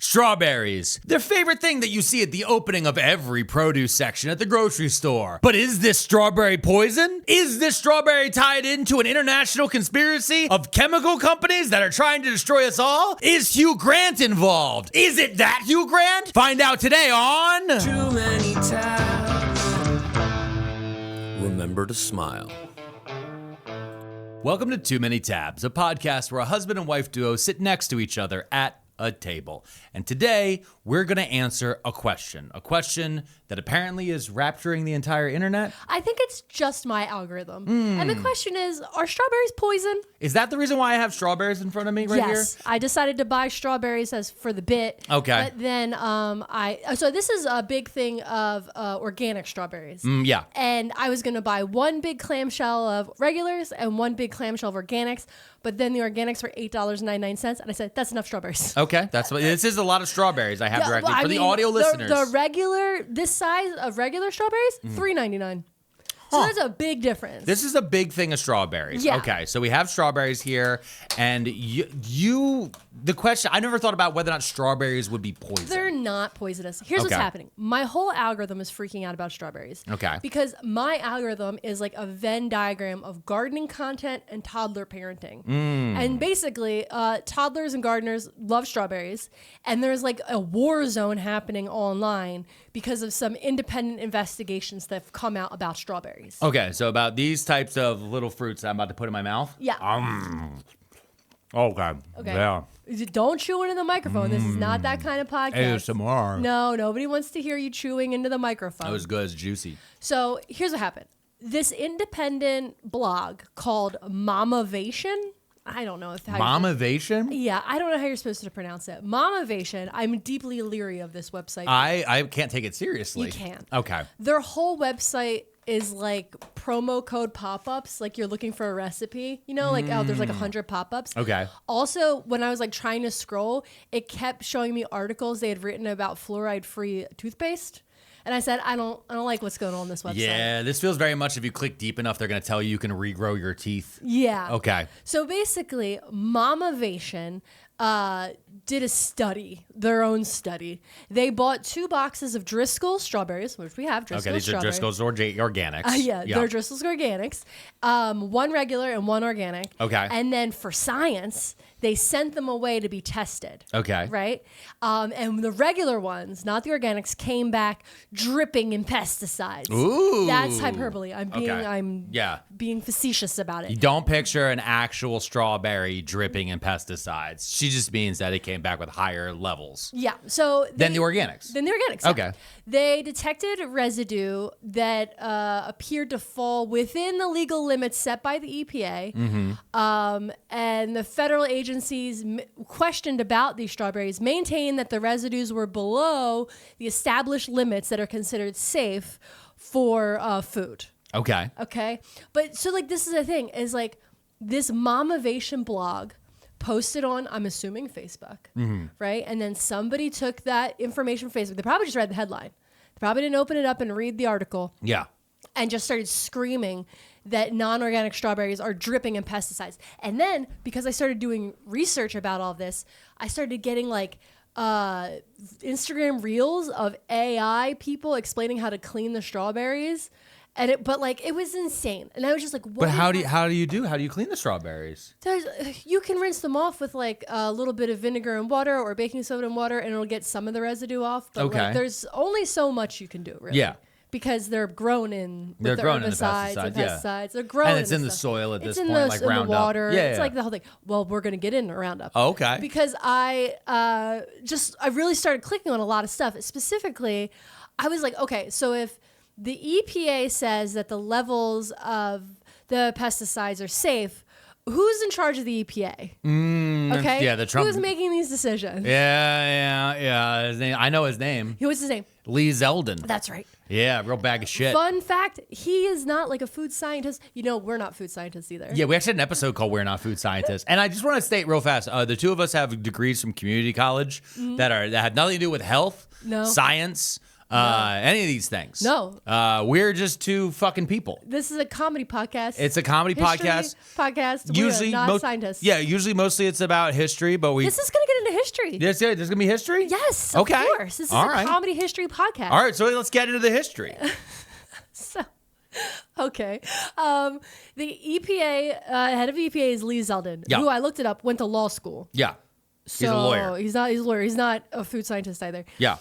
Strawberries. Their favorite thing that you see at the opening of every produce section at the grocery store. But is this strawberry poison? Is this strawberry tied into an international conspiracy of chemical companies that are trying to destroy us all? Is Hugh Grant involved? Is it that Hugh Grant? Find out today on Too Many Tabs. Remember to smile. Welcome to Too Many Tabs, a podcast where a husband and wife duo sit next to each other at a table. And today, we're going to answer a question that apparently is rapturing the entire internet. I think it's just my algorithm. And the question is, are strawberries poison? Is that the reason why I have strawberries in front of me right here? Yes. I decided to buy strawberries as for the bit. Okay. But then so this is a big thing of organic strawberries. Yeah. And I was going to buy one big clamshell of regulars and one big clamshell of organics. But then the organics were $8.99, and I said, that's enough strawberries. Okay, this is a lot of strawberries I have directly for the audio listeners. The regular, this size of regular strawberries, $3.99. So that's a big difference. This is a big thing of strawberries. Yeah. Okay, so we have strawberries here, and the question, I never thought about whether or not strawberries would be poison. They're not poisonous. Here's what's happening. My whole algorithm is freaking out about strawberries. Okay. Because my algorithm is like a Venn diagram of gardening content and toddler parenting. And basically, toddlers and gardeners love strawberries, and there's like a war zone happening online because of some independent investigations that have come out about strawberries. Okay, so about these types of little fruits that I'm about to put in my mouth? Yeah. Okay. Yeah. Don't chew into the microphone. This is not that kind of podcast. ASMR. No, nobody wants to hear you chewing into the microphone. That was good. It's juicy. So here's what happened. This independent blog called Mamavationn. I don't know if Mamavationn? Yeah, I don't know how you're supposed to pronounce it. Mamavationn. I'm deeply leery of this website. I can't take it seriously. You can't. Okay. Their whole website is like promo code pop-ups, like you're looking for a recipe, like there's like 100 pop-ups. Okay. Also, when I was like trying to scroll, it kept showing me articles they had written about fluoride-free toothpaste. And I said, I don't like what's going on this website. Yeah, this feels very much if you click deep enough, they're going to tell you can regrow your teeth. Yeah. Okay. So basically, Mamavationn did a study, their own study. They bought 2 boxes of Driscoll strawberries, which we have Driscoll these strawberries. are Driscoll's organics. Yeah, they're Driscoll's organics. One regular and one organic. Okay. And then for science, they sent them away to be tested. Okay. Right? And the regular ones, not the organics, came back dripping in pesticides. Ooh. That's hyperbole. I'm being facetious about it. You don't picture an actual strawberry dripping in pesticides. She just means that it came back with higher levels. Yeah. So Than the organics. Yeah. Okay. They detected residue that appeared to fall within the legal limits set by the EPA. And the federal agencies questioned about these strawberries maintained that the residues were below the established limits that are considered safe for food. Okay. Okay. But so like this is the thing is like this Mamavationn blog posted on, I'm assuming, Facebook, right? And then somebody took that information from Facebook. They probably just read the headline. They probably didn't open it up and read the article. Yeah. And just started screaming that non-organic strawberries are dripping in pesticides. And then, because I started doing research about all this, I started getting like Instagram reels of AI people explaining how to clean the strawberries. But it was insane, and I was just like, "What?" But how do you clean the strawberries? You can rinse them off with like a little bit of vinegar and water, or baking soda and water, and it'll get some of the residue off. But there's only so much you can do, really. Yeah. Because they're grown in the herbicides and pesticides. Yeah. They're grown, and it's in the soil at this point, like RoundUp. In the water. Yeah, it's like the whole thing. Well, we're going to get into RoundUp. Oh, okay. Because I really started clicking on a lot of stuff. Specifically, I was like, okay, so if the EPA says that the levels of the pesticides are safe, who's in charge of the EPA? Okay? Yeah, the Trump. Who's making these decisions? Yeah. His name, I know his name. What's his name? Lee Zeldin. That's right. Yeah, real bag of shit. Fun fact, he is not like a food scientist. We're not food scientists either. Yeah, we actually had an episode called We're Not Food Scientists. And I just want to state real fast, the two of us have degrees from community college that have nothing to do with health, science, any of these things. No. We're just two fucking people. This is a comedy podcast. It's a comedy podcast. Podcast. Usually, we're not scientists. Yeah, usually mostly it's about history, but This is going to get into history. There's going to be history? Yes, of Okay. course. This is All a right. comedy history podcast. All right, so let's get into the history. So, okay. The EPA, head of EPA is Lee Zeldin, Yeah. who I looked it up, went to law school. Yeah. So He's a lawyer. He's a lawyer. He's not a food scientist either. Yeah.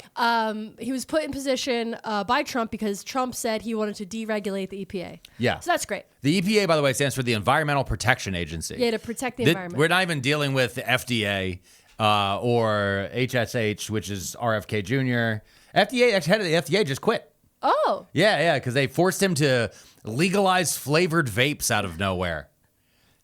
He was put in position by Trump because Trump said he wanted to deregulate the EPA. Yeah. So that's great. The EPA, by the way, stands for the Environmental Protection Agency. Yeah, to protect the environment. We're not even dealing with the FDA or HSH, which is RFK Jr. FDA, head of the FDA just quit. Oh. Yeah, because they forced him to legalize flavored vapes out of nowhere.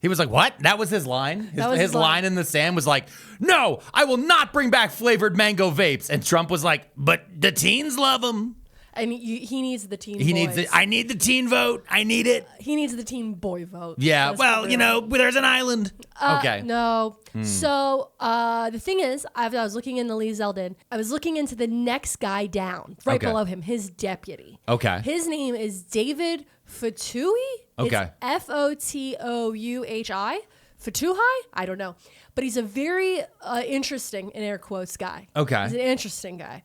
He was like, what? That was his line? His line in the sand was like, no, I will not bring back flavored mango vapes. And Trump was like, but the teens love them. And he needs the teen boys. I need the teen vote. I need it. He needs the teen boy vote. Yeah, Let's well, be real. there's an island. Okay. No. So the thing is, I was looking into Lee Zeldin. I was looking into the next guy down, right Okay. below him, his deputy. Okay. His name is David Fatouhi. Okay. It's Fotouhi. Fatuhi? I don't know. But he's a very interesting, in air quotes, guy. Okay. He's an interesting guy.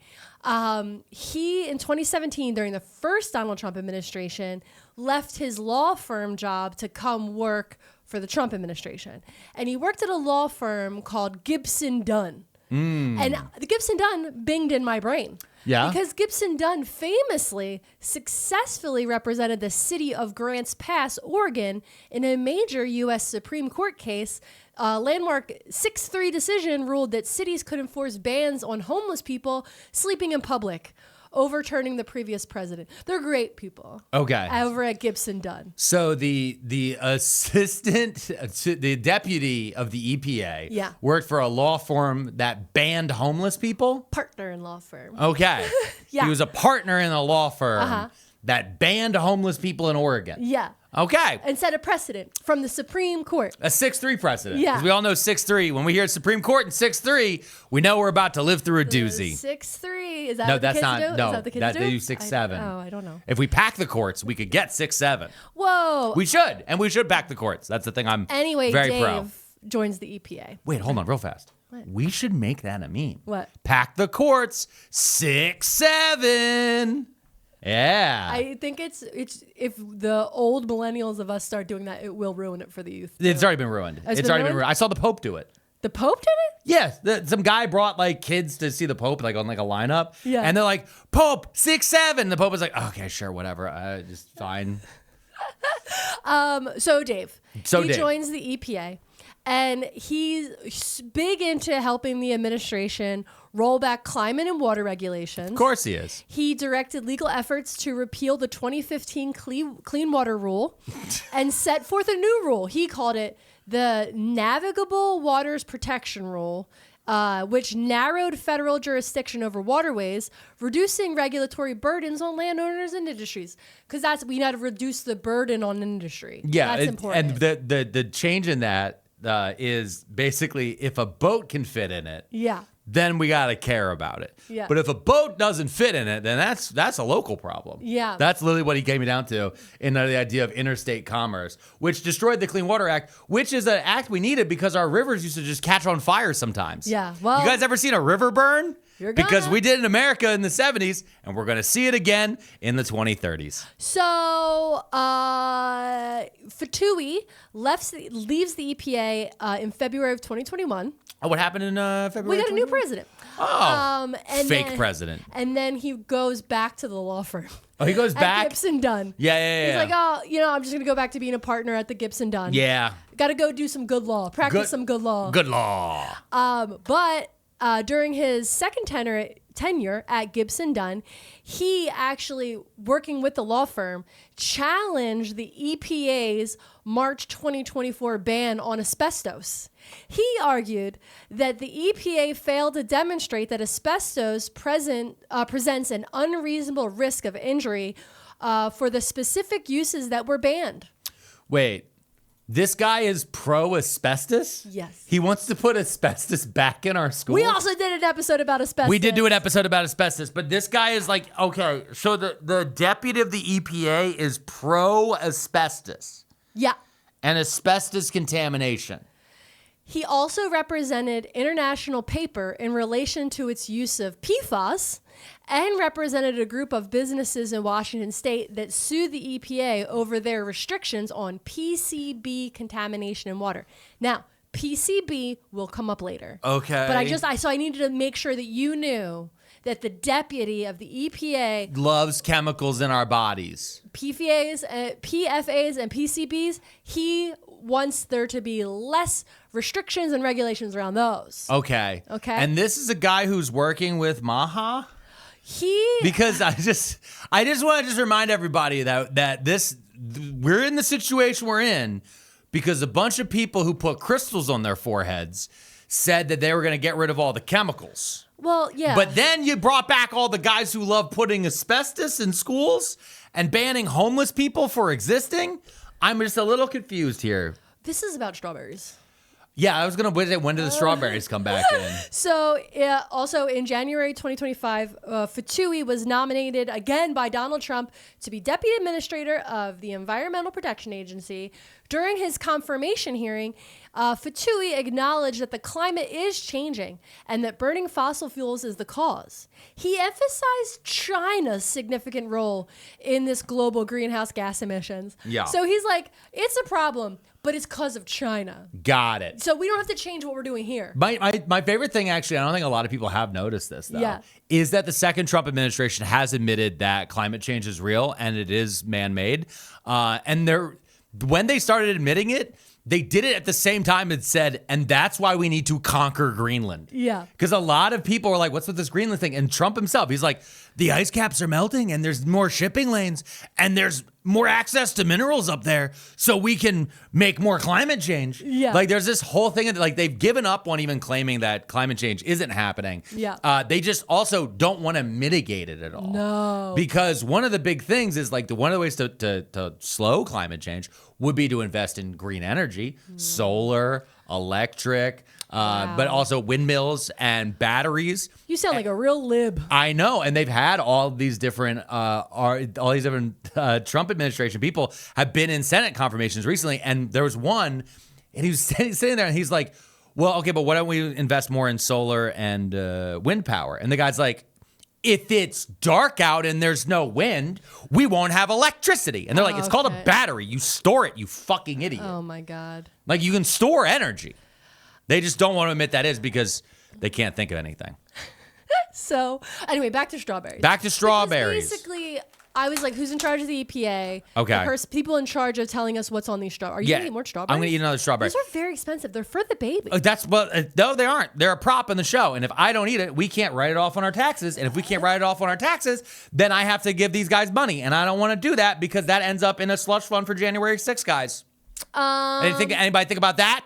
He, in 2017, during the first Donald Trump administration, left his law firm job to come work for the Trump administration. And he worked at a law firm called Gibson Dunn. And the Gibson Dunn binged in my brain. Yeah. Because Gibson Dunn famously successfully represented the city of Grants Pass, Oregon, in a major U.S. Supreme Court case. Landmark 6-3 decision ruled that cities could enforce bans on homeless people sleeping in public, overturning the previous president. They're great people. Okay. Over at Gibson Dunn. So the assistant, the deputy of the EPA Yeah. worked for a law firm that banned homeless people? Partner in law firm. Okay. Yeah. He was a partner in a law firm that banned homeless people in Oregon. Yeah. Okay. And set a precedent from the Supreme Court. A 6-3 precedent. Yeah. Because we all know 6-3. When we hear Supreme Court and 6-3, we know we're about to live through a doozy. 6-3. Is that No, what that's the kids not. do? No, Is that the kids that do? they do 6-7. Oh, I don't know. If we pack the courts, we could get 6-7. Whoa. We should, and we should pack the courts. That's the thing I'm Anyway, very Dave pro. joins the EPA. Wait, hold on, real fast. We should make that a meme. What? Pack the courts, 6-7. Yeah. I think it's if the old millennials of us start doing that, it will ruin it for the youth. It's already been ruined. It's It's been already been ruined? ruined. I saw the Pope do it. The Pope did it? Yes, some guy brought like kids to see the Pope, like on like a lineup. Yeah. And they're like, Pope, 6-7. The Pope was like, okay, sure, whatever. Just fine. So Dave, he Dave. joins the EPA, and he's big into helping the administration roll back climate and water regulations. Of course he is. He directed legal efforts to repeal the 2015 Clean Water Rule and set forth a new rule. He called it the Navigable Waters Protection Rule, which narrowed federal jurisdiction over waterways, reducing regulatory burdens on landowners and industries. Because we got to reduce the burden on industry. Yeah, that's important. And the change in that is basically if a boat can fit in it, Yeah. then we got to care about it. Yeah. But if a boat doesn't fit in it, then that's a local problem. Yeah. That's literally what he came down to in the idea of interstate commerce, which destroyed the Clean Water Act, which is an act we needed because our rivers used to just catch on fire sometimes. Yeah, well- you guys ever seen a river burn? You're Because gonna. we did in America in the 70s, and we're going to see it again in the 2030s. So, Fatouhi leaves the EPA in February of 2021. Oh, what happened in February? We got a new 2021? president. Oh, And fake then- president. And then he goes back to the law firm. Oh, he goes At back? Gibson Dunn. Yeah. He's like, oh, I'm just going to go back to being a partner at the Gibson Dunn. Yeah. Got to go do some good law, practice some good law. Good law. But during his second tenure at Gibson Dunn, he actually, working with the law firm, challenged the EPA's March 2024 ban on asbestos. He argued that the EPA failed to demonstrate that asbestos presents an unreasonable risk of injury for the specific uses that were banned. Wait, this guy is pro asbestos? Yes. He wants to put asbestos back in our schools? We also did an episode about asbestos. We did do an episode about asbestos, but this guy is like, okay, so the deputy of the EPA is pro asbestos Yeah. and asbestos contamination. He also represented International Paper in relation to its use of PFAS and represented a group of businesses in Washington state that sued the EPA over their restrictions on PCB contamination in water. Now, PCB will come up later. Okay. But I needed to make sure that you knew that the deputy of the EPA loves chemicals in our bodies. PFAS and PCBs, he wants there to be less restrictions and regulations around those. Okay. And this is a guy who's working with Maha? Because I just want to remind everybody that we're in the situation we're in because a bunch of people who put crystals on their foreheads said that they were going to get rid of all the chemicals. Well, yeah. But then you brought back all the guys who love putting asbestos in schools and banning homeless people for existing. I'm just a little confused here. This is about strawberries. Yeah, I was going to say, when do the strawberries come back in? So, also in January 2025, Fatui was nominated again by Donald Trump to be Deputy Administrator of the Environmental Protection Agency. During his confirmation hearing, Fatui acknowledged that the climate is changing and that burning fossil fuels is the cause. He emphasized China's significant role in this global greenhouse gas emissions. Yeah. So he's like, it's a problem, but it's because of China. Got it. So we don't have to change what we're doing here. My favorite thing, actually, I don't think a lot of people have noticed this, though, is that the second Trump administration has admitted that climate change is real and it is man-made. And when they started admitting it, they did it at the same time and said, and that's why we need to conquer Greenland. Yeah. Because a lot of people are like, what's with this Greenland thing? And Trump himself, he's like, the ice caps are melting and there's more shipping lanes and there's more access to minerals up there so we can make more climate change. Yeah. Like there's this whole thing, like they've given up on even claiming that climate change isn't happening. Yeah. They just also don't want to mitigate it at all. No. Because one of the big things is like one of the ways to slow climate change would be to invest in green energy, solar, electric, but also windmills and batteries. You sound like a real lib. I know, and they've had all these different Trump administration people have been in Senate confirmations recently, and there was one, and he was sitting there, and he's like, "Well, okay, but why don't we invest more in solar and wind power?" And the guy's like, if it's dark out and there's no wind, we won't have electricity. And they're like, it's called a battery. You store it, you fucking idiot. Oh, my God. Like, you can store energy. They just don't want to admit that is because they can't think of anything. So, anyway, back to strawberries. Back to strawberries. Because basically, I was like, who's in charge of the EPA? Okay. The people in charge of telling us what's on these strawberries. Are you going to eat more strawberries? I'm going to eat another strawberry. These are very expensive. They're for the baby. No, they aren't. They're a prop in the show. And if I don't eat it, we can't write it off on our taxes. And if we can't write it off on our taxes, then I have to give these guys money. And I don't want to do that because that ends up in a slush fund for January 6th, guys. Anybody think about that?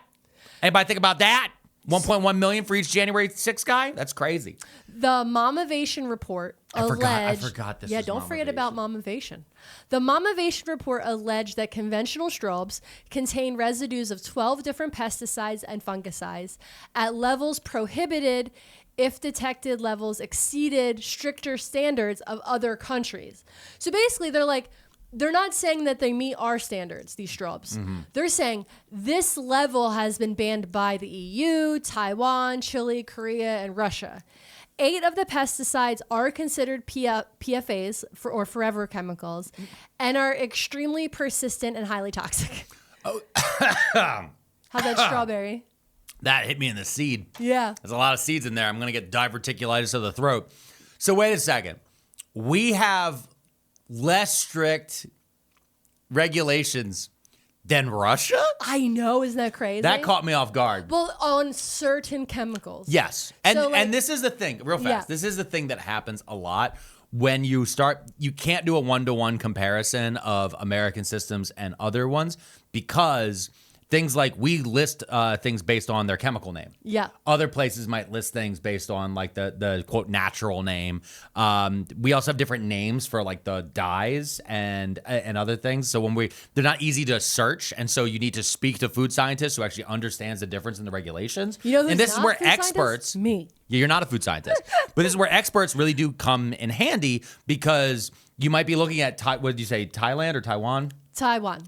Anybody think about that? 1.1 million for each January 6th guy? That's crazy. The Mamavationn report alleged... I forgot this. Yeah, don't forget about Mamavationn. The Mamavationn report alleged that conventional strobes contain residues of 12 different pesticides and fungicides at levels prohibited if detected levels exceeded stricter standards of other countries. So basically, they're not saying that they meet our standards, these strobes. Mm-hmm. They're saying this level has been banned by the EU, Taiwan, Chile, Korea, and Russia. 8 of the pesticides are considered PFAs, or forever chemicals, and are extremely persistent and highly toxic. Oh. How's that strawberry? That hit me in the seed. Yeah. There's a lot of seeds in there. I'm going to get diverticulitis of the throat. So wait a second. We have less strict regulations than Russia? I know, isn't that crazy? That caught me off guard. Well, on certain chemicals. Yes. And this is the thing, real fast. Yeah. This is the thing that happens a lot when you can't do a one-to-one comparison of American systems and other ones because things like we list things based on their chemical name. Yeah. Other places might list things based on like the quote natural name. We also have different names for like the dyes and other things. So they're not easy to search, and so you need to speak to food scientists who actually understands the difference in the regulations. You know who's and this not is where experts. Scientist? Me. You're not a food scientist, but this is where experts really do come in handy because You might be looking at, what did you say, Thailand or Taiwan? Taiwan.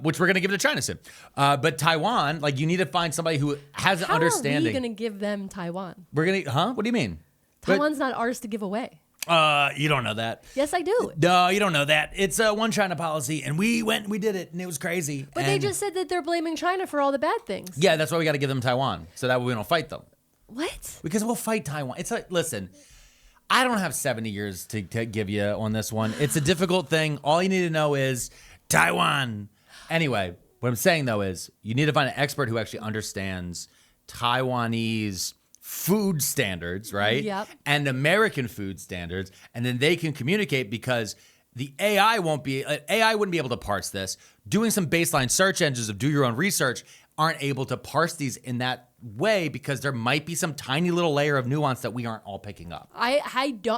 Which we're going to give to China soon. But Taiwan, like, you need to find somebody who has an understanding. How are we going to give them Taiwan? We're going to, What do you mean? Taiwan's not ours to give away. You don't know that. Yes, I do. No, you don't know that. It's a one China policy, and we did it, and it was crazy. But they just said that they're blaming China for all the bad things. Yeah, that's why we got to give them Taiwan, so that way we don't fight them. What? Because we'll fight Taiwan. It's like, listen, I don't have 70 years to give you on this one. It's a difficult thing. All you need to know is Taiwan. Anyway, what I'm saying, though, is you need to find an expert who actually understands Taiwanese food standards, right? Yep. And American food standards, and then they can communicate, because the AI wouldn't be able to parse this. Doing some baseline search engines of do your own research aren't able to parse these in that way, because there might be some tiny little layer of nuance that we aren't all picking up. I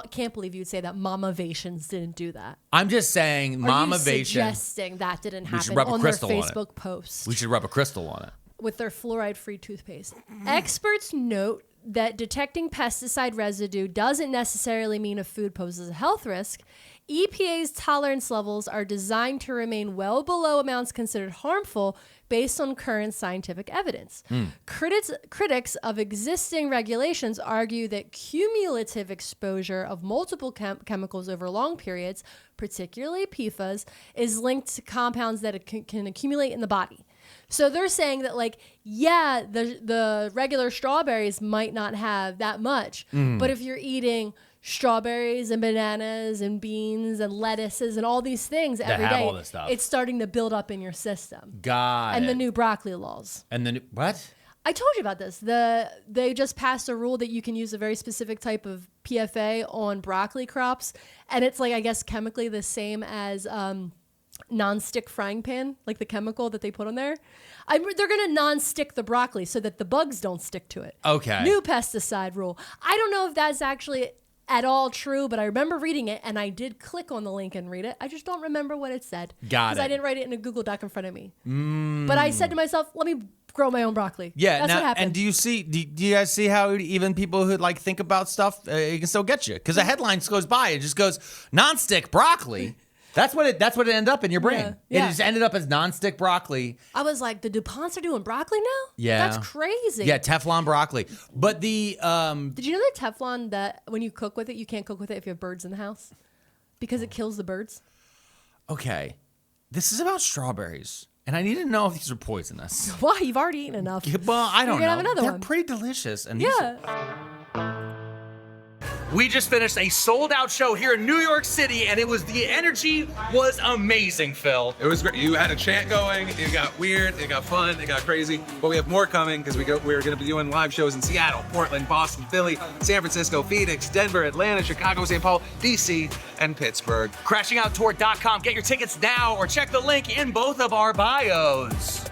can't believe you'd say that Mamavations didn't do that. I'm just saying Mamavationn. Are you suggesting that didn't happen rub a on their crystal on it. Facebook post? We should rub a crystal on it. With their fluoride-free toothpaste. Experts note that detecting pesticide residue doesn't necessarily mean a food poses a health risk. EPA's tolerance levels are designed to remain well below amounts considered harmful based on current scientific evidence. Critics of existing regulations argue that cumulative exposure of multiple chemicals over long periods, particularly PFAS, is linked to compounds that can accumulate in the body. So they're saying that, like, yeah, the regular strawberries might not have that much, but if you're eating strawberries and bananas and beans and lettuces and all these things every day, all this stuff, it's starting to build up in your system. Got it. And the new broccoli laws. And then what? I told you about this. They just passed a rule that you can use a very specific type of PFA on broccoli crops, and it's like, I guess, chemically the same as non-stick frying pan, like the chemical that they put on there. They're going to non-stick the broccoli so that the bugs don't stick to it. Okay. New pesticide rule. I don't know if that's actually at all true, but I remember reading it, and I did click on the link and read it. I just don't remember what it said. Got it. Because I didn't write it in a Google Doc in front of me. But I said to myself, let me grow my own broccoli. Yeah, that's what happened. And do you guys see how even people who like think about stuff, it can still get you? Because the headline goes by, it just goes non-stick broccoli. That's what it ended up in your brain. Yeah. It just ended up as non-stick broccoli. I was like, the DuPonts are doing broccoli now? Yeah. That's crazy. Yeah, Teflon broccoli. But the Did you know that Teflon, that when you cook with it, you can't cook with it if you have birds in the house? Because it kills the birds? Okay. This is about strawberries. And I need to know if these are poisonous. Why? You've already eaten enough. Well, I don't You're gonna know. have another They're one. pretty delicious. And We just finished a sold-out show here in New York City, and the energy was amazing, Phil. It was great. You had a chant going. It got weird. It got fun. It got crazy. But we have more coming because we're going to be doing live shows in Seattle, Portland, Boston, Philly, San Francisco, Phoenix, Denver, Atlanta, Chicago, St. Paul, DC, and Pittsburgh. CrashingOutTour.com. Get your tickets now, or check the link in both of our bios.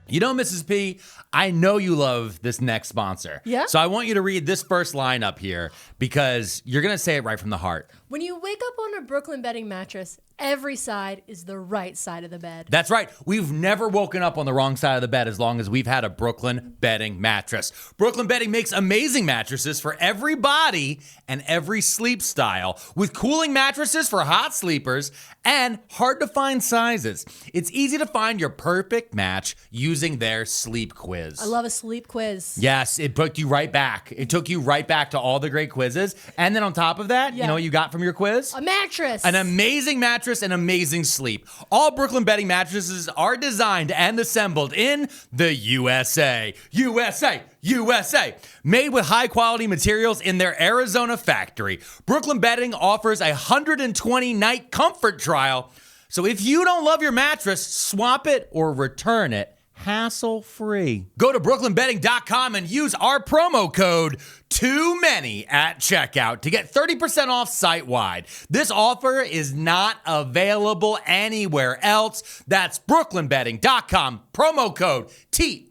You know, Mrs. P, I know you love this next sponsor. Yeah? So I want you to read this first line up here, because you're going to say it right from the heart. When you wake up on a Brooklyn bedding mattress, every side is the right side of the bed. That's right. We've never woken up on the wrong side of the bed as long as we've had a Brooklyn bedding mattress. Brooklyn Bedding makes amazing mattresses for every body and every sleep style, with cooling mattresses for hot sleepers and hard to find sizes. It's easy to find your perfect match using their sleep quiz. I love a sleep quiz. Yes, it took you right back. It took you right back to all the great quizzes. And then on top of that, you know what you got from your quiz? A mattress. An amazing mattress and amazing sleep. All Brooklyn Bedding mattresses are designed and assembled in the USA. USA! USA! Made with high quality materials in their Arizona factory. Brooklyn Bedding offers a 120-night comfort trial. So if you don't love your mattress, swap it or return it hassle-free. Go to brooklynbedding.com and use our promo code TOOMANY at checkout to get 30% off site-wide. This offer is not available anywhere else. That's brooklynbedding.com, promo code TOOMANY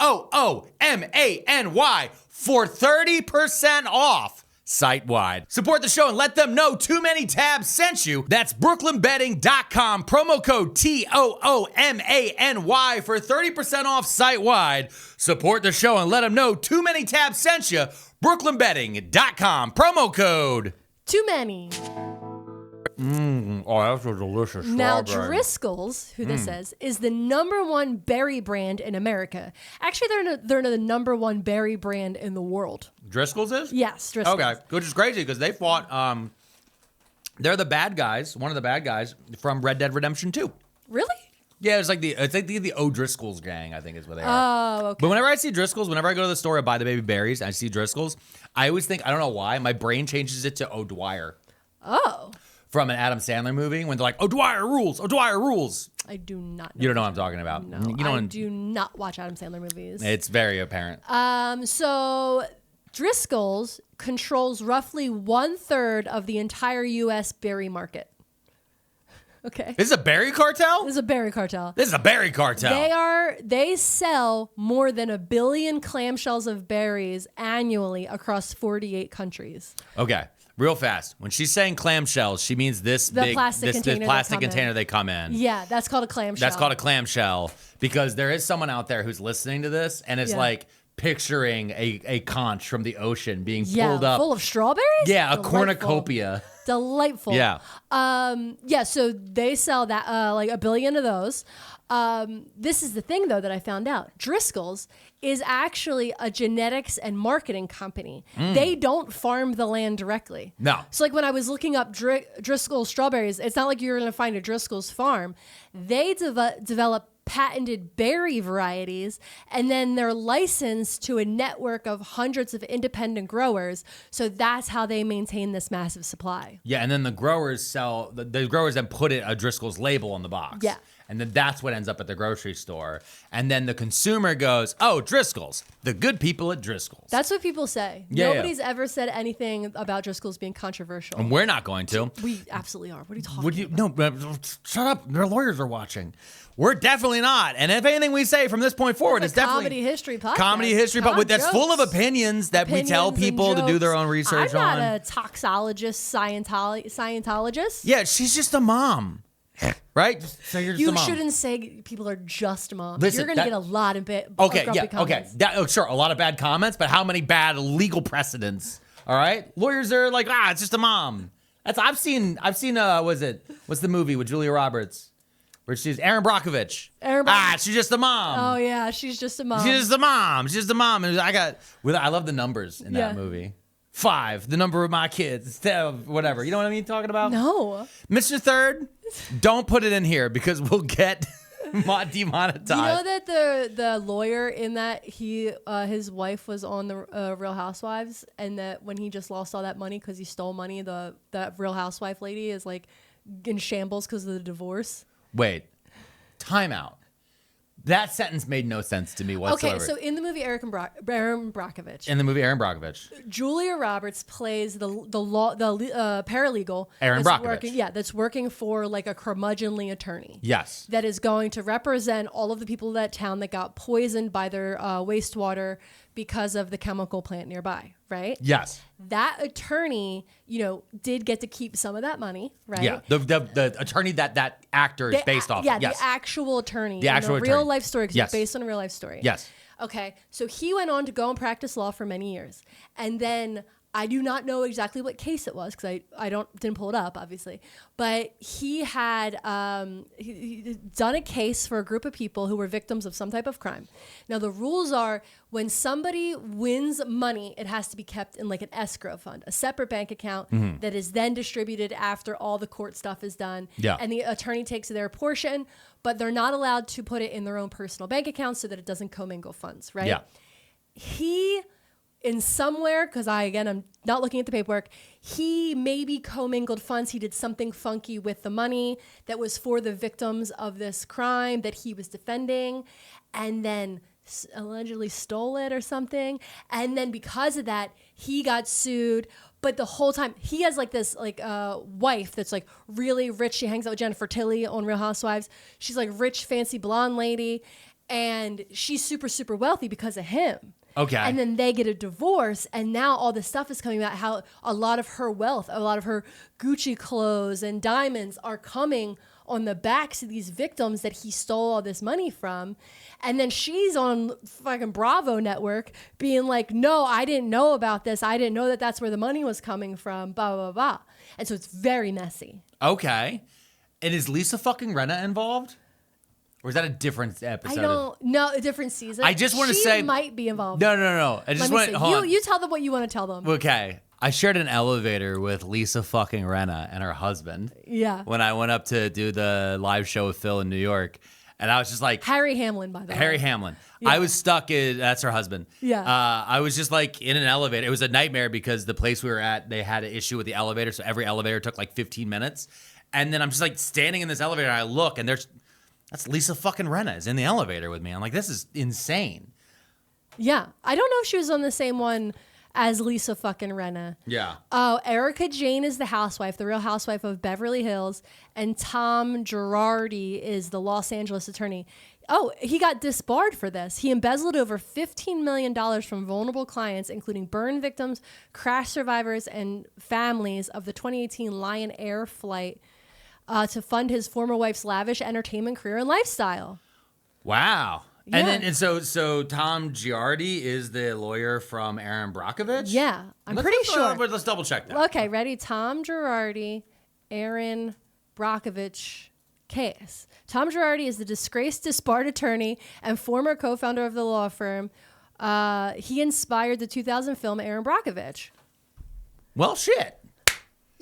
for 30% off site-wide. Support the show and let them know Too Many Tabs sent you. That's brooklynbedding.com, promo code TOOMANY for 30% off site-wide. Support the show and let them know Too Many Tabs sent you. brooklynbedding.com, promo code Too many. Oh, that's a delicious Now, strawberry. Driscoll's, who this is the #1 berry brand in America. Actually, they're the #1 berry brand in the world. Driscoll's is? Yes, Driscoll's. Okay, which is crazy because they fought. They're the bad guys. One of the bad guys from Red Dead Redemption 2. Really? Yeah, it's like the O'Driscoll's gang, I think is what they are. Oh, okay. But whenever I see Driscoll's, whenever I go to the store and buy the baby berries, and I see Driscoll's, I always think, I don't know why, my brain changes it to O'Dwyer Oh, from an Adam Sandler movie when they're like, O'Dwyer rules, O'Dwyer rules. I do not know. You don't know what I'm talking about. No, You know, I do not watch Adam Sandler movies. it's very apparent. So Driscoll's controls roughly 1/3 of the entire U.S. berry market. Okay. This is a berry cartel? This is a berry cartel. This is a berry cartel. They sell more than 1 billion clamshells of berries annually across 48 countries. Okay, real fast. When she's saying clamshells, she means this big plastic this container plastic they come in. container they come in. Yeah, that's called a clamshell. That's called a clamshell because there is someone out there who's listening to this and is Yeah. like picturing a conch from the ocean being pulled up. full of strawberries. Yeah, a Delightful. cornucopia. Delightful. Yeah. Yeah, so they sell that like 1 billion of those. This is the thing though that I found out. Driscoll's is actually a genetics and marketing company. They don't farm the land directly. No. So like when I was looking up Driscoll's strawberries, it's not like you're going to find a Driscoll's farm. They develop patented berry varieties, and then they're licensed to a network of hundreds of independent growers. So that's how they maintain this massive supply. Yeah, and then the growers sell the growers then put a Driscoll's label on the box. Yeah. And then that's what ends up at the grocery store. And then the consumer goes, "Oh, Driscoll's, the good people at Driscoll's." That's what people say. Yeah, Nobody's ever said anything about Driscoll's being controversial. And we're not going to. We absolutely are. What are you talking Would you? about? No, shut up. Their lawyers are watching. We're definitely not. And if anything we say from this point forward, It's it's a definitely comedy history podcast. Comedy history, but that's Jokes. full of opinions that we tell Opinions and people to do their jokes. own research I'm not on. a toxologist, Scientologist. Yeah, she's just a mom, right? So you're just a You mom. shouldn't say people are just moms. Listen, You're going to that- get a lot of Okay, grumpy yeah, comments. okay. Sure, a lot of bad comments, but how many bad legal precedents? All right, lawyers are like, it's just a mom. I've seen. What's the movie with Julia Roberts, where she's Erin Brockovich? She's just a mom. Oh yeah, she's just a mom. She's just a mom. She's just a mom. And I love the numbers in that Yeah. movie. 5, the number of my kids, whatever. You know what I mean? Talking about No. Mr. Third. Don't put it in here because we'll get demonetized. You know that the lawyer in that his wife was on the Real Housewives, and that when he just lost all that money because he stole money, that Real Housewife lady is like in shambles because of the divorce. Wait, time out. That sentence made no sense to me whatsoever. Okay, so in the movie Erin Brockovich, in the movie Erin Brockovich, Julia Roberts plays the paralegal Erin that's Brockovich. that's working for like a curmudgeonly attorney. yes. That is going to represent all of the people of that town that got poisoned by their wastewater because of the chemical plant nearby, right? Yes. That attorney, did get to keep some of that money, right? Yeah. The attorney that actor is based off. Yeah, of. Yes. the actual attorney. The actual real attorney. life story, because Yes. it's based on a real life story. Yes. Okay, so he went on to go and practice law for many years, and then I do not know exactly what case it was because I didn't pull it up, obviously. But he had he done a case for a group of people who were victims of some type of crime. Now the rules are when somebody wins money, it has to be kept in like an escrow fund, a separate bank account that is then distributed after all the court stuff is done. Yeah. And the attorney takes their portion, but they're not allowed to put it in their own personal bank account so that it doesn't commingle funds, right? Yeah. He, in somewhere, because I'm not looking at the paperwork, he maybe commingled funds. He did something funky with the money that was for the victims of this crime that he was defending, and then allegedly stole it or something. And then because of that, he got sued. But the whole time, he has like this wife that's like really rich. She hangs out with Jennifer Tilly on Real Housewives. She's like rich, fancy blonde lady. And she's super, super wealthy because of him. Okay. And then they get a divorce, and now all this stuff is coming about how a lot of her wealth, a lot of her Gucci clothes and diamonds are coming on the backs of these victims that he stole all this money from. And then she's on fucking Bravo network being like, no, I didn't know about this. I didn't know that that's where the money was coming from, blah, blah, blah. And so it's very messy. Okay. And is Lisa fucking Rinna involved? Or is that a different episode? A different season. I just want to she say. might be involved. No. I just want to. You tell them what you want to tell them. Okay. I shared an elevator with Lisa fucking Rinna and her husband. Yeah. When I went up to do the live show with Phil in New York. And I was just like. Harry Hamlin, by the way. Harry Hamlin. Yeah. I was stuck in. That's her husband. Yeah. I was just like in an elevator. It was a nightmare because the place we were at, they had an issue with the elevator. So every elevator took like 15 minutes. And then I'm just like standing in this elevator and I look and that's Lisa fucking Rinna is in the elevator with me. I'm like, this is insane. Yeah. I don't know if she was on the same one as Lisa fucking Rinna. Yeah. Oh, Erica Jane is the housewife, the Real Housewife of Beverly Hills. And Tom Girardi is the Los Angeles attorney. Oh, he got disbarred for this. He embezzled over $15 million from vulnerable clients, including burn victims, crash survivors, and families of the 2018 Lion Air flight to fund his former wife's lavish entertainment career and lifestyle. Wow. Yeah. And so Tom Girardi is the lawyer from Erin Brockovich? Yeah, pretty sure. Let's double check that. Okay, ready? Tom Girardi, Erin Brockovich case. Tom Girardi is the disgraced, disbarred attorney and former co-founder of the law firm. He inspired the 2000 film Erin Brockovich. Well, shit.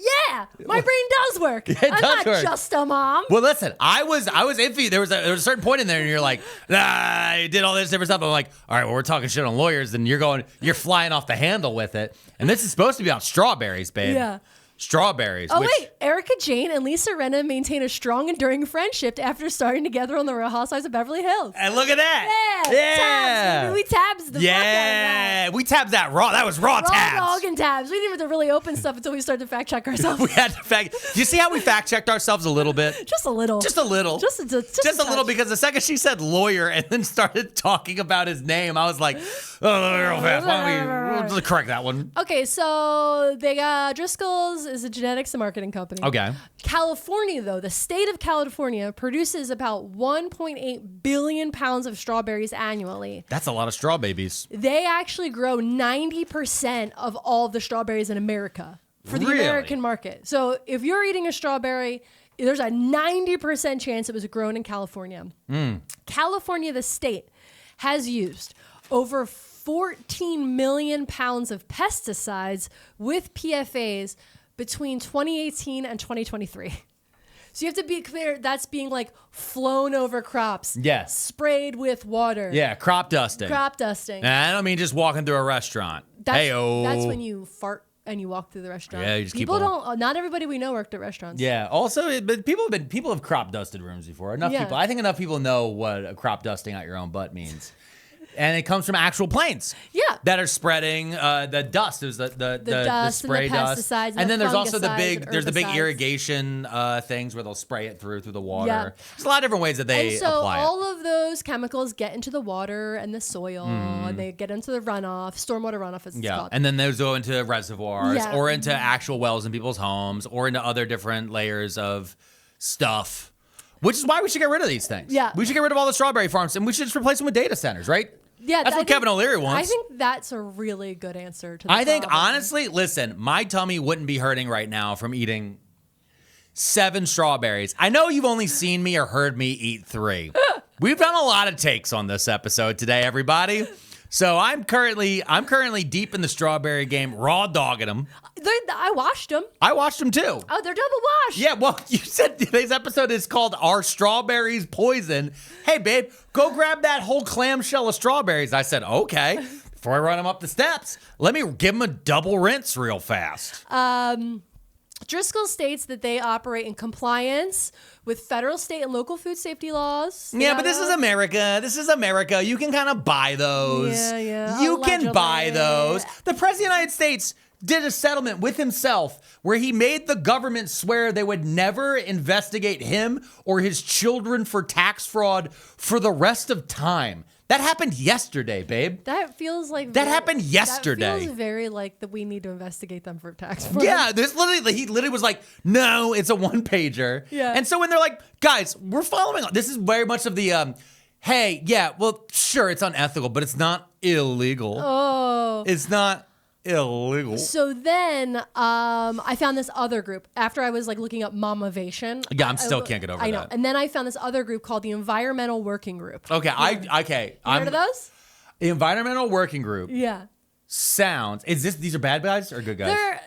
Yeah, my brain does work. It I'm does not work. just a mom. Well, listen, I was iffy. There was a certain point in there, and you're like, nah, you did all this different stuff. I'm like, all right, well, we're talking shit on lawyers, and you're flying off the handle with it. And this is supposed to be about strawberries, babe. Yeah. Strawberries. Oh, wait. Erica Jane and Lisa Rinna maintain a strong, enduring friendship after starting together on the Real Housewives of Beverly Hills. And look at that. Yeah. Tabs, baby. We tabs the fuck out of that. We tabbed that raw. That was raw tabs. Raw dog and tabs. We didn't even have to really open stuff until we started to fact check ourselves. We had to fact. Do you see how we fact checked ourselves a little bit? Just a little. Just a little. Just a little, touch. because the second she said lawyer and then started talking about his name, I was like, oh, real fast. Why don't we correct that one? Okay, so they got Driscoll's is a genetics and marketing company. Okay. California, though, the state of California produces about 1.8 billion pounds of strawberries annually. That's a lot of straw babies. They actually grow 90% of all of the strawberries in America for the Really? American market. So if you're eating a strawberry, there's a 90% chance it was grown in California. California, the state, has used over 14 million pounds of pesticides with PFAs between 2018 and 2023. So you have to be clear, that's being like flown over crops. Yes. Sprayed with water. Yeah, crop dusting. Crop dusting. And I don't mean just walking through a restaurant. That's when you fart and you walk through the restaurant. Yeah, you just keep people on. don't. Not everybody we know worked at restaurants. Yeah. Also, but people have crop dusted rooms before. I think enough people know what a crop dusting out your own butt means. And it comes from actual planes. Yeah. That are spreading the dust. There's the dust spray and the dust. pesticides and And the then there's also the fungicides and big herbicides. irrigation things where they'll spray it through the water. Yeah. There's a lot of different ways that they And so apply all of those chemicals get into the water and the soil, and they get into the runoff, stormwater runoff, as it's Yeah, called. and then those go into reservoirs Yeah. or into actual wells in people's homes or into other different layers of stuff, which is why we should get rid of these things. Yeah. We should get rid of all the strawberry farms and we should just replace them with data centers, right? Yeah, That's what Kevin O'Leary wants. I think that's a really good answer to the I think, problem. honestly, listen, my tummy wouldn't be hurting right now from eating 7 strawberries. I know you've only seen me or heard me eat 3. We've done a lot of takes on this episode today, everybody. So I'm currently deep in the strawberry game, raw dogging them. I washed them. I watched them too. Oh, they're double washed. Yeah, well, you said today's episode is called Are Strawberries Poison? Hey, babe, go grab that whole clamshell of strawberries. I said, okay. Before I run them up the steps, let me give them a double rinse real fast. Driscoll states that they operate in compliance with federal, state, and local food safety laws. Yeah, but this is America. This is America. You can kind of buy those. Yeah. You can buy Allegedly. those. The President of the United States did a settlement with himself where he made the government swear they would never investigate him or his children for tax fraud for the rest of time. That happened yesterday, babe. That feels like That happened yesterday. That feels very like that we need to investigate them for tax fraud. Yeah, he literally was like, no, it's a one-pager. Yeah. And so when they're like, guys, we're following on. This is very much of the, hey, yeah, well, sure, it's unethical, but it's not illegal. Oh. It's not illegal. So then I found this other group after I was like looking up Mamavationn. Yeah, still can't get over I know. that. And then I found this other group called the Environmental Working Group. Okay, You heard of those? The Environmental Working Group Yeah. sounds. These are bad guys or good guys?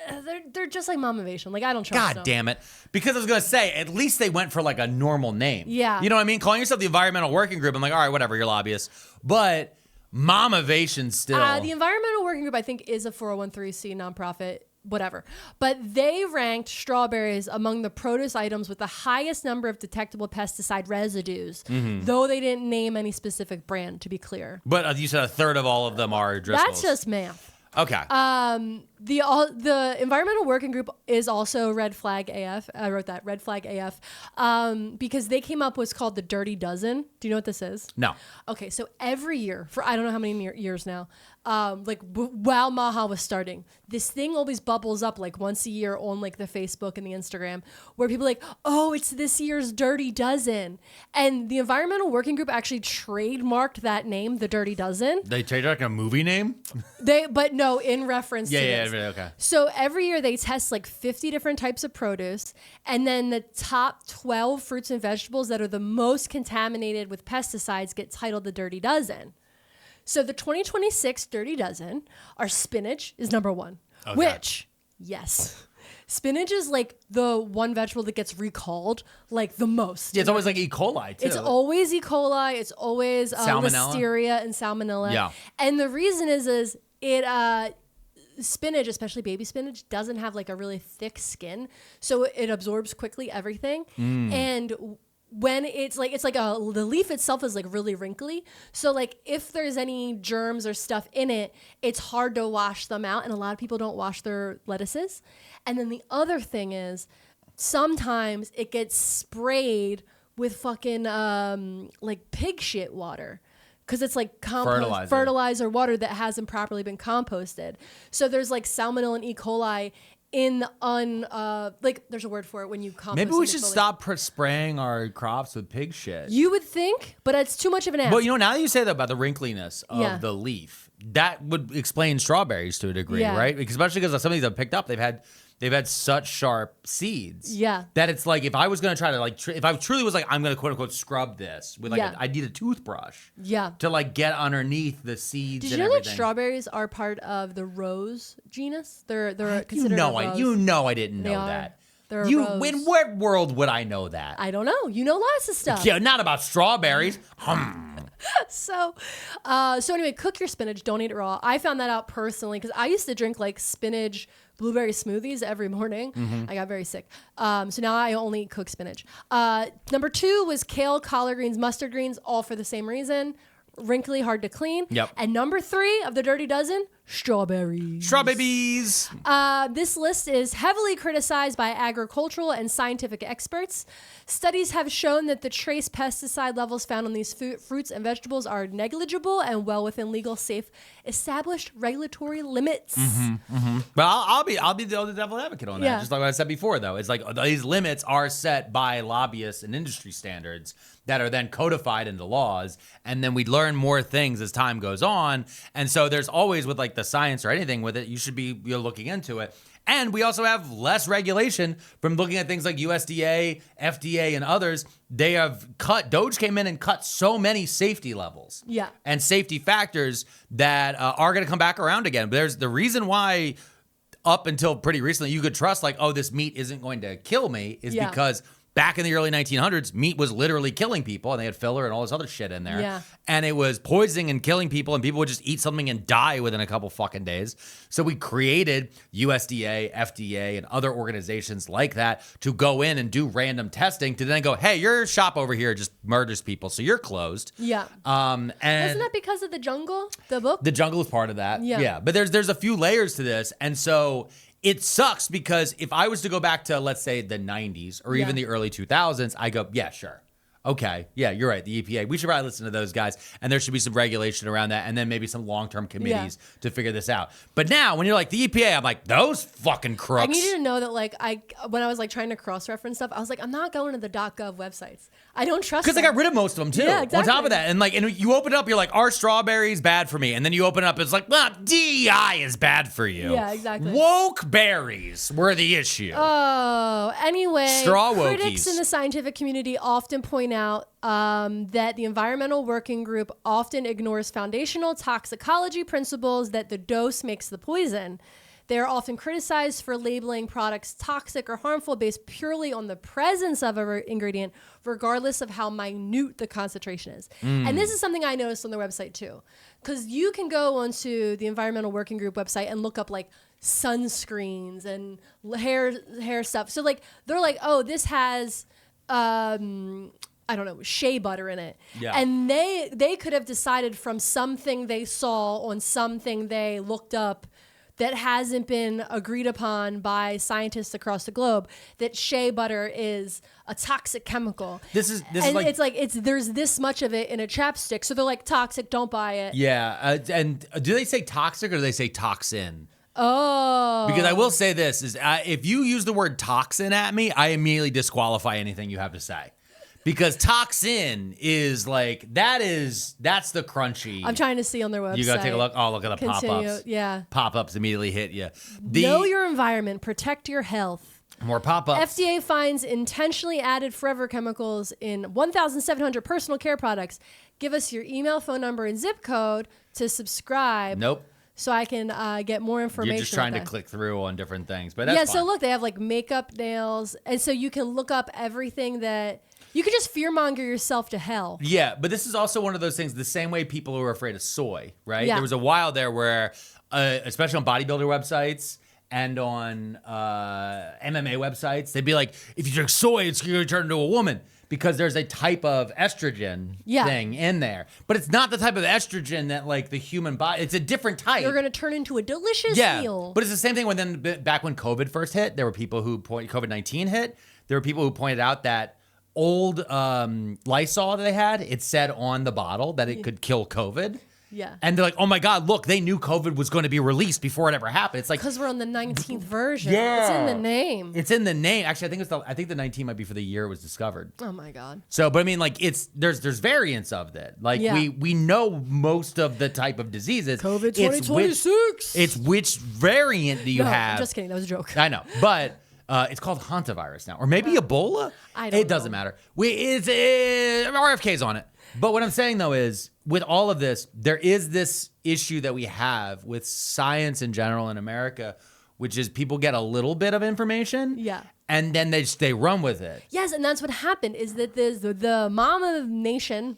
They're just like Mamavationn. Like I don't trust them. God damn it. Because I was going to say, at least they went for like a normal name. Yeah. You know what I mean? Calling yourself the Environmental Working Group, I'm like, all right, whatever, you're lobbyists. But Mamavationn still. The Environmental Working Group, I think, is a 401(c) nonprofit, whatever. But they ranked strawberries among the produce items with the highest number of detectable pesticide residues, though they didn't name any specific brand, to be clear. But you said a third of all of them are Driscolls. That's just math. Okay. The Environmental Working Group is also Red Flag AF. I wrote that, Red Flag AF, because they came up with what's called the Dirty Dozen. Do you know what this is? No. Okay, so every year, for I don't know how many years now, while Maha was starting, this thing always bubbles up like once a year on like the Facebook and the Instagram, where people are like, oh, it's this year's Dirty Dozen. And the Environmental Working Group actually trademarked that name, the Dirty Dozen. They changed like a movie name? But no, in reference to this. Okay. So every year they test like 50 different types of produce, and then the top 12 fruits and vegetables that are the most contaminated with pesticides get titled the Dirty Dozen. So the 2026 Dirty Dozen are spinach is number one, which, yes, spinach is like the one vegetable that gets recalled like the most. Yeah, it's always like E. coli, too. It's always E. coli. It's always Salmonella? Listeria and Salmonella. Yeah. And the reason is it spinach, especially baby spinach, doesn't have like a really thick skin, so it absorbs quickly everything. And when the leaf itself is like really wrinkly, so like if there's any germs or stuff in it, it's hard to wash them out, and a lot of people don't wash their lettuces. And then the other thing is sometimes it gets sprayed with fucking like pig shit water, because it's like fertilizer water that hasn't properly been composted. So there's like salmonella and E. coli in the there's a word for it when you compost. Maybe we should stop spraying our crops with pig shit. You would think, but it's too much of an ask. Well, now that you say that about the wrinkliness of the leaf, that would explain strawberries to a degree, right? Especially because some of these I've picked up, they've had such sharp seeds. Yeah. That it's like, if I was going to try to if I truly was like, I'm going to quote unquote scrub this with like, I need a toothbrush. Yeah. To like get underneath the seeds. Did you know that strawberries are part of the rose genus? They're considered a rose. I didn't know that. They're a rose. In what world would I know that? I don't know. You know lots of stuff. Yeah, not about strawberries. So anyway, cook your spinach. Don't eat it raw. I found that out personally because I used to drink like spinach blueberry smoothies every morning. I got very sick. So now I only cook spinach. Number 2 was kale, collard greens, mustard greens, all for the same reason. Wrinkly, hard to clean. Yep. And number 3 of the Dirty Dozen, strawberries. Strawberries. This list is heavily criticized by agricultural and scientific experts. Studies have shown that the trace pesticide levels found on these fruits and vegetables are negligible and well within legal, safe, established regulatory limits. But I'll be the devil advocate on that. Just like what I said before, though, it's like these limits are set by lobbyists and industry standards that are then codified into laws, and then we learn more things as time goes on. And so there's always, with like the science or anything with it, you should be looking into it. And we also have less regulation from looking at things like USDA, FDA, and others. They have Doge came in and cut so many safety levels and safety factors that are going to come back around again. But there's the reason why up until pretty recently you could trust like, oh, this meat isn't going to kill me is because back in the early 1900s, meat was literally killing people, and they had filler and all this other shit in there. Yeah. And it was poisoning and killing people, and people would just eat something and die within a couple fucking days. So we created USDA, FDA, and other organizations like that to go in and do random testing to then go, hey, your shop over here just murders people, so you're closed. Yeah. And wasn't that because of The Jungle, the book? The Jungle is part of that. Yeah. But there's a few layers to this, and so it sucks because if I was to go back to, let's say, the 90s or even the early 2000s, I go, yeah, sure. Okay. Yeah, you're right. The EPA. We should probably listen to those guys, and there should be some regulation around that, and then maybe some long-term committees to figure this out. But now, when you're like the EPA, I'm like, those fucking crooks. I need you to know that, like, when I was like trying to cross-reference stuff, I was like, I'm not going to the .gov websites. I don't trust them. Because they got rid of most of them too. Yeah, exactly. On top of that, and you open it up, you're like, are strawberries bad for me? And then you open it up, it's like, well, DEI is bad for you. Yeah, exactly. Woke berries were the issue. Oh, anyway, Straw critics wokies. in the scientific community often point out that the Environmental Working Group often ignores foundational toxicology principles that the dose makes the poison. They are often criticized for labeling products toxic or harmful based purely on the presence of an ingredient, regardless of how minute the concentration is. And this is something I noticed on their website too, because you can go onto the Environmental Working Group website and look up like sunscreens and hair stuff. So like they're like, oh, this has I don't know, shea butter in it. Yeah. And they could have decided from something they saw on something they looked up that hasn't been agreed upon by scientists across the globe that shea butter is a toxic chemical. This is and like, it's like there's this much of it in a chapstick, so they're like toxic, don't buy it. yeah. And do they say toxic or do they say toxin? Oh. Because I will say this is if you use the word toxin at me, I immediately disqualify anything you have to say. Because toxin is like, that's the crunchy. I'm trying to see on their website. You gotta take a look. Oh, look at the Continue. pop-ups. Yeah. Pop-ups immediately hit you. Know your environment, protect your health. More pop-ups. FDA finds intentionally added forever chemicals in 1,700 personal care products. Give us your email, phone number, and zip code to subscribe. Nope. So I can get more information. You're just trying to about that. click through on different things. But that's so fine. look, they have like makeup, nails. And so you can look up everything that... You could just fearmonger yourself to hell. Yeah, but this is also one of those things, the same way people who are afraid of soy, right? Yeah. There was a while there where, especially on bodybuilder websites and on MMA websites, they'd be like, if you drink soy, it's going to turn into a woman. Because there's a type of estrogen thing in there. But it's not the type of estrogen that like the human body, it's a different type. You're going to turn into a delicious meal. But it's the same thing back when COVID first hit, there were people who COVID-19 hit, there were people who pointed out that old Lysol that they had, it said on the bottle that it could kill COVID. Yeah. And they're like, oh my God, look, they knew COVID was going to be released before it ever happened. It's like, because we're on the 19th version. Yeah. It's in the name. It's in the name. Actually, I think the 19 might be for the year it was discovered. Oh my God. So, but I mean, like, there's variants of that. Like, we know most of the type of diseases. COVID 2026. It's which variant do you have? I'm just kidding. That was a joke. I know, but it's called hantavirus now, or maybe Ebola. It doesn't matter. RFK's on it. But what I'm saying though is, with all of this, there is this issue that we have with science in general in America, which is people get a little bit of information, and then they run with it. Yes, and that's what happened. Is that the Mamavationn,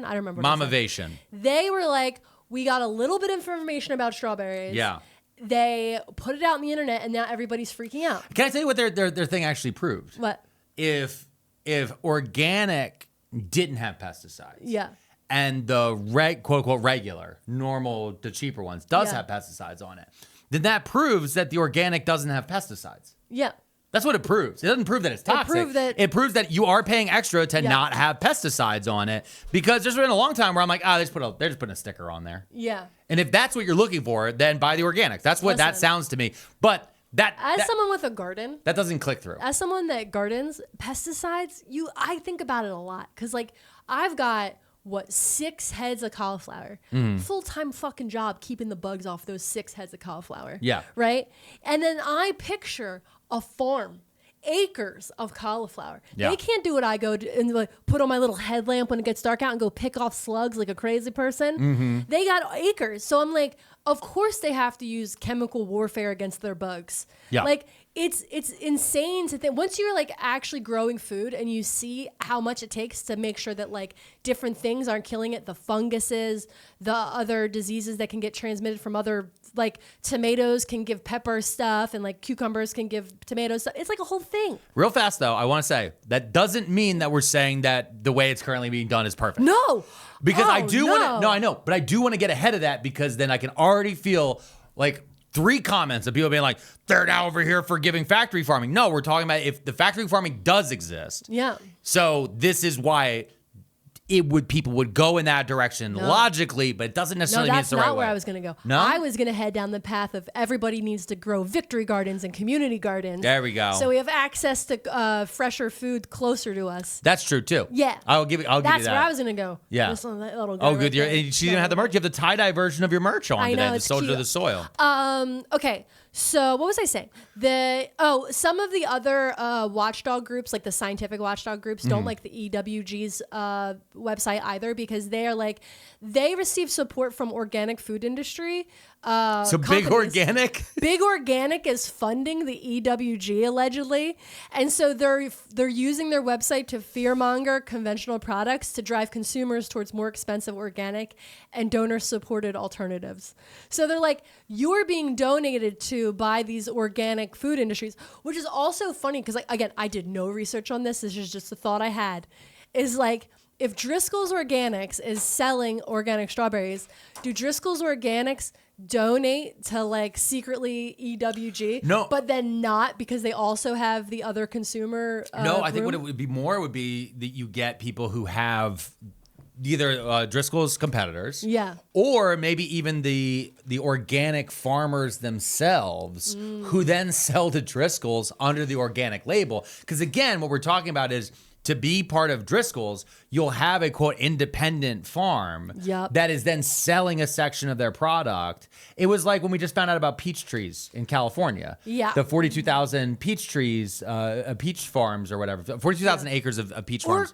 I don't remember. Mamavationn. They were like, we got a little bit of information about strawberries. Yeah. They put it out on the internet, and now everybody's freaking out. Can I tell you what their thing actually proved? What? If organic didn't have pesticides. Yeah. And the quote unquote regular, normal, the cheaper ones does have pesticides on it, then that proves that the organic doesn't have pesticides. Yeah. That's what it proves. It doesn't prove that it's toxic. It proves that you are paying extra to not have pesticides on it, because there's been a long time where I'm like, they're just putting a sticker on there. Yeah. And if that's what you're looking for, then buy the organic. That's what that sounds to me. But someone with a garden, that doesn't click through. As someone that gardens, pesticides, I think about it a lot, because like I've got 6 heads of cauliflower, full-time fucking job keeping the bugs off those 6 heads of cauliflower. Yeah. Right. And then I picture a farm, acres of cauliflower. Yeah. They can't do what I go do and like put on my little headlamp when it gets dark out and go pick off slugs like a crazy person. They got acres. So I'm like, of course they have to use chemical warfare against their bugs. Yeah. Like it's insane to think, once you're like actually growing food and you see how much it takes to make sure that like different things aren't killing it, the funguses, the other diseases that can get transmitted from other, like tomatoes can give pepper stuff and like cucumbers can give tomato stuff. It's like a whole thing. Real fast though, I want to say that doesn't mean that we're saying that the way it's currently being done is perfect. No. Because I do want to, no. I know, but I do want to get ahead of that, because then I can already feel like 3 comments of people being like, they're now over here forgiving factory farming. No, we're talking about if the factory farming does exist. Yeah. So this is why people would go in that direction logically, but it doesn't necessarily mean it's the right way. No, that's not where I was going to go. No? I was going to head down the path of everybody needs to grow victory gardens and community gardens. There we go. So we have access to fresher food closer to us. That's true too. Yeah. I'll give you that. That's where I was going to go. Yeah. Just on that little guy Oh, good. right there. She didn't have the merch. You have the tie-dye version of your merch on I today. know, The it's Soldier cute. of the Soil. Okay. So what was I saying? Some of the other watchdog groups, like the scientific watchdog groups, don't like the EWG's website either because they receive support from organic food industry. So Big companies. Organic? Big Organic is funding the EWG allegedly, and so they're using their website to fearmonger conventional products to drive consumers towards more expensive organic and donor-supported alternatives. So they're like, you're being donated to by these organic food industries, which is also funny because, again, I did no research on this. This is just a thought I had. Is like, if Driscoll's Organics is selling organic strawberries, do Driscoll's Organics donate to secretly EWG? No. But then not because they also have the other consumer No, I think what it room? would be more would be that you get people who have either Driscoll's competitors, Yeah. or maybe even the organic farmers themselves who then sell to Driscoll's under the organic label. Because again, what we're talking about is to be part of Driscoll's, you'll have a quote independent farm that is then selling a section of their product. It was like when we just found out about peach trees in California. Yeah. The 42,000 peach trees, peach farms or whatever, 42,000 acres of peach farms.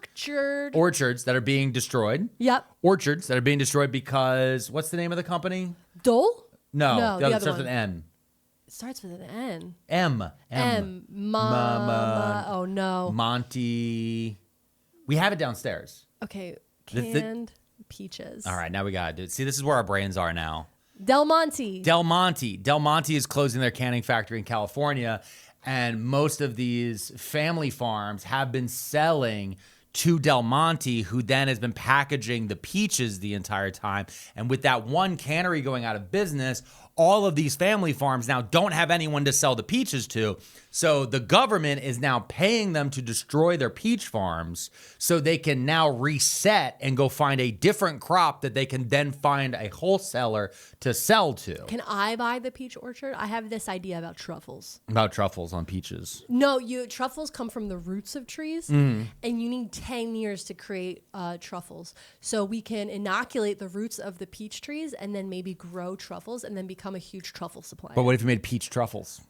Orchards that are being destroyed. Yep. Orchards that are being destroyed because, what's the name of the company? Dole? No, the other starts one. with an N. It starts with an N. M. Mama. Oh no. Monty. We have it downstairs. Okay. The- Canned peaches. All right, now we got to do it. See, this is where our brains are now. Del Monte. Del Monte is closing their canning factory in California, and most of these family farms have been selling to Del Monte, who then has been packaging the peaches the entire time. And with that one cannery going out of business, all of these family farms now don't have anyone to sell the peaches to. So the government is now paying them to destroy their peach farms so they can now reset and go find a different crop that they can then find a wholesaler to sell to. Can I buy the peach orchard? I have this idea about truffles. About truffles on peaches. No, truffles come from the roots of trees, and you need 10 years to create truffles. So we can inoculate the roots of the peach trees and then maybe grow truffles and then become a huge truffle supplier. But what if you made peach truffles?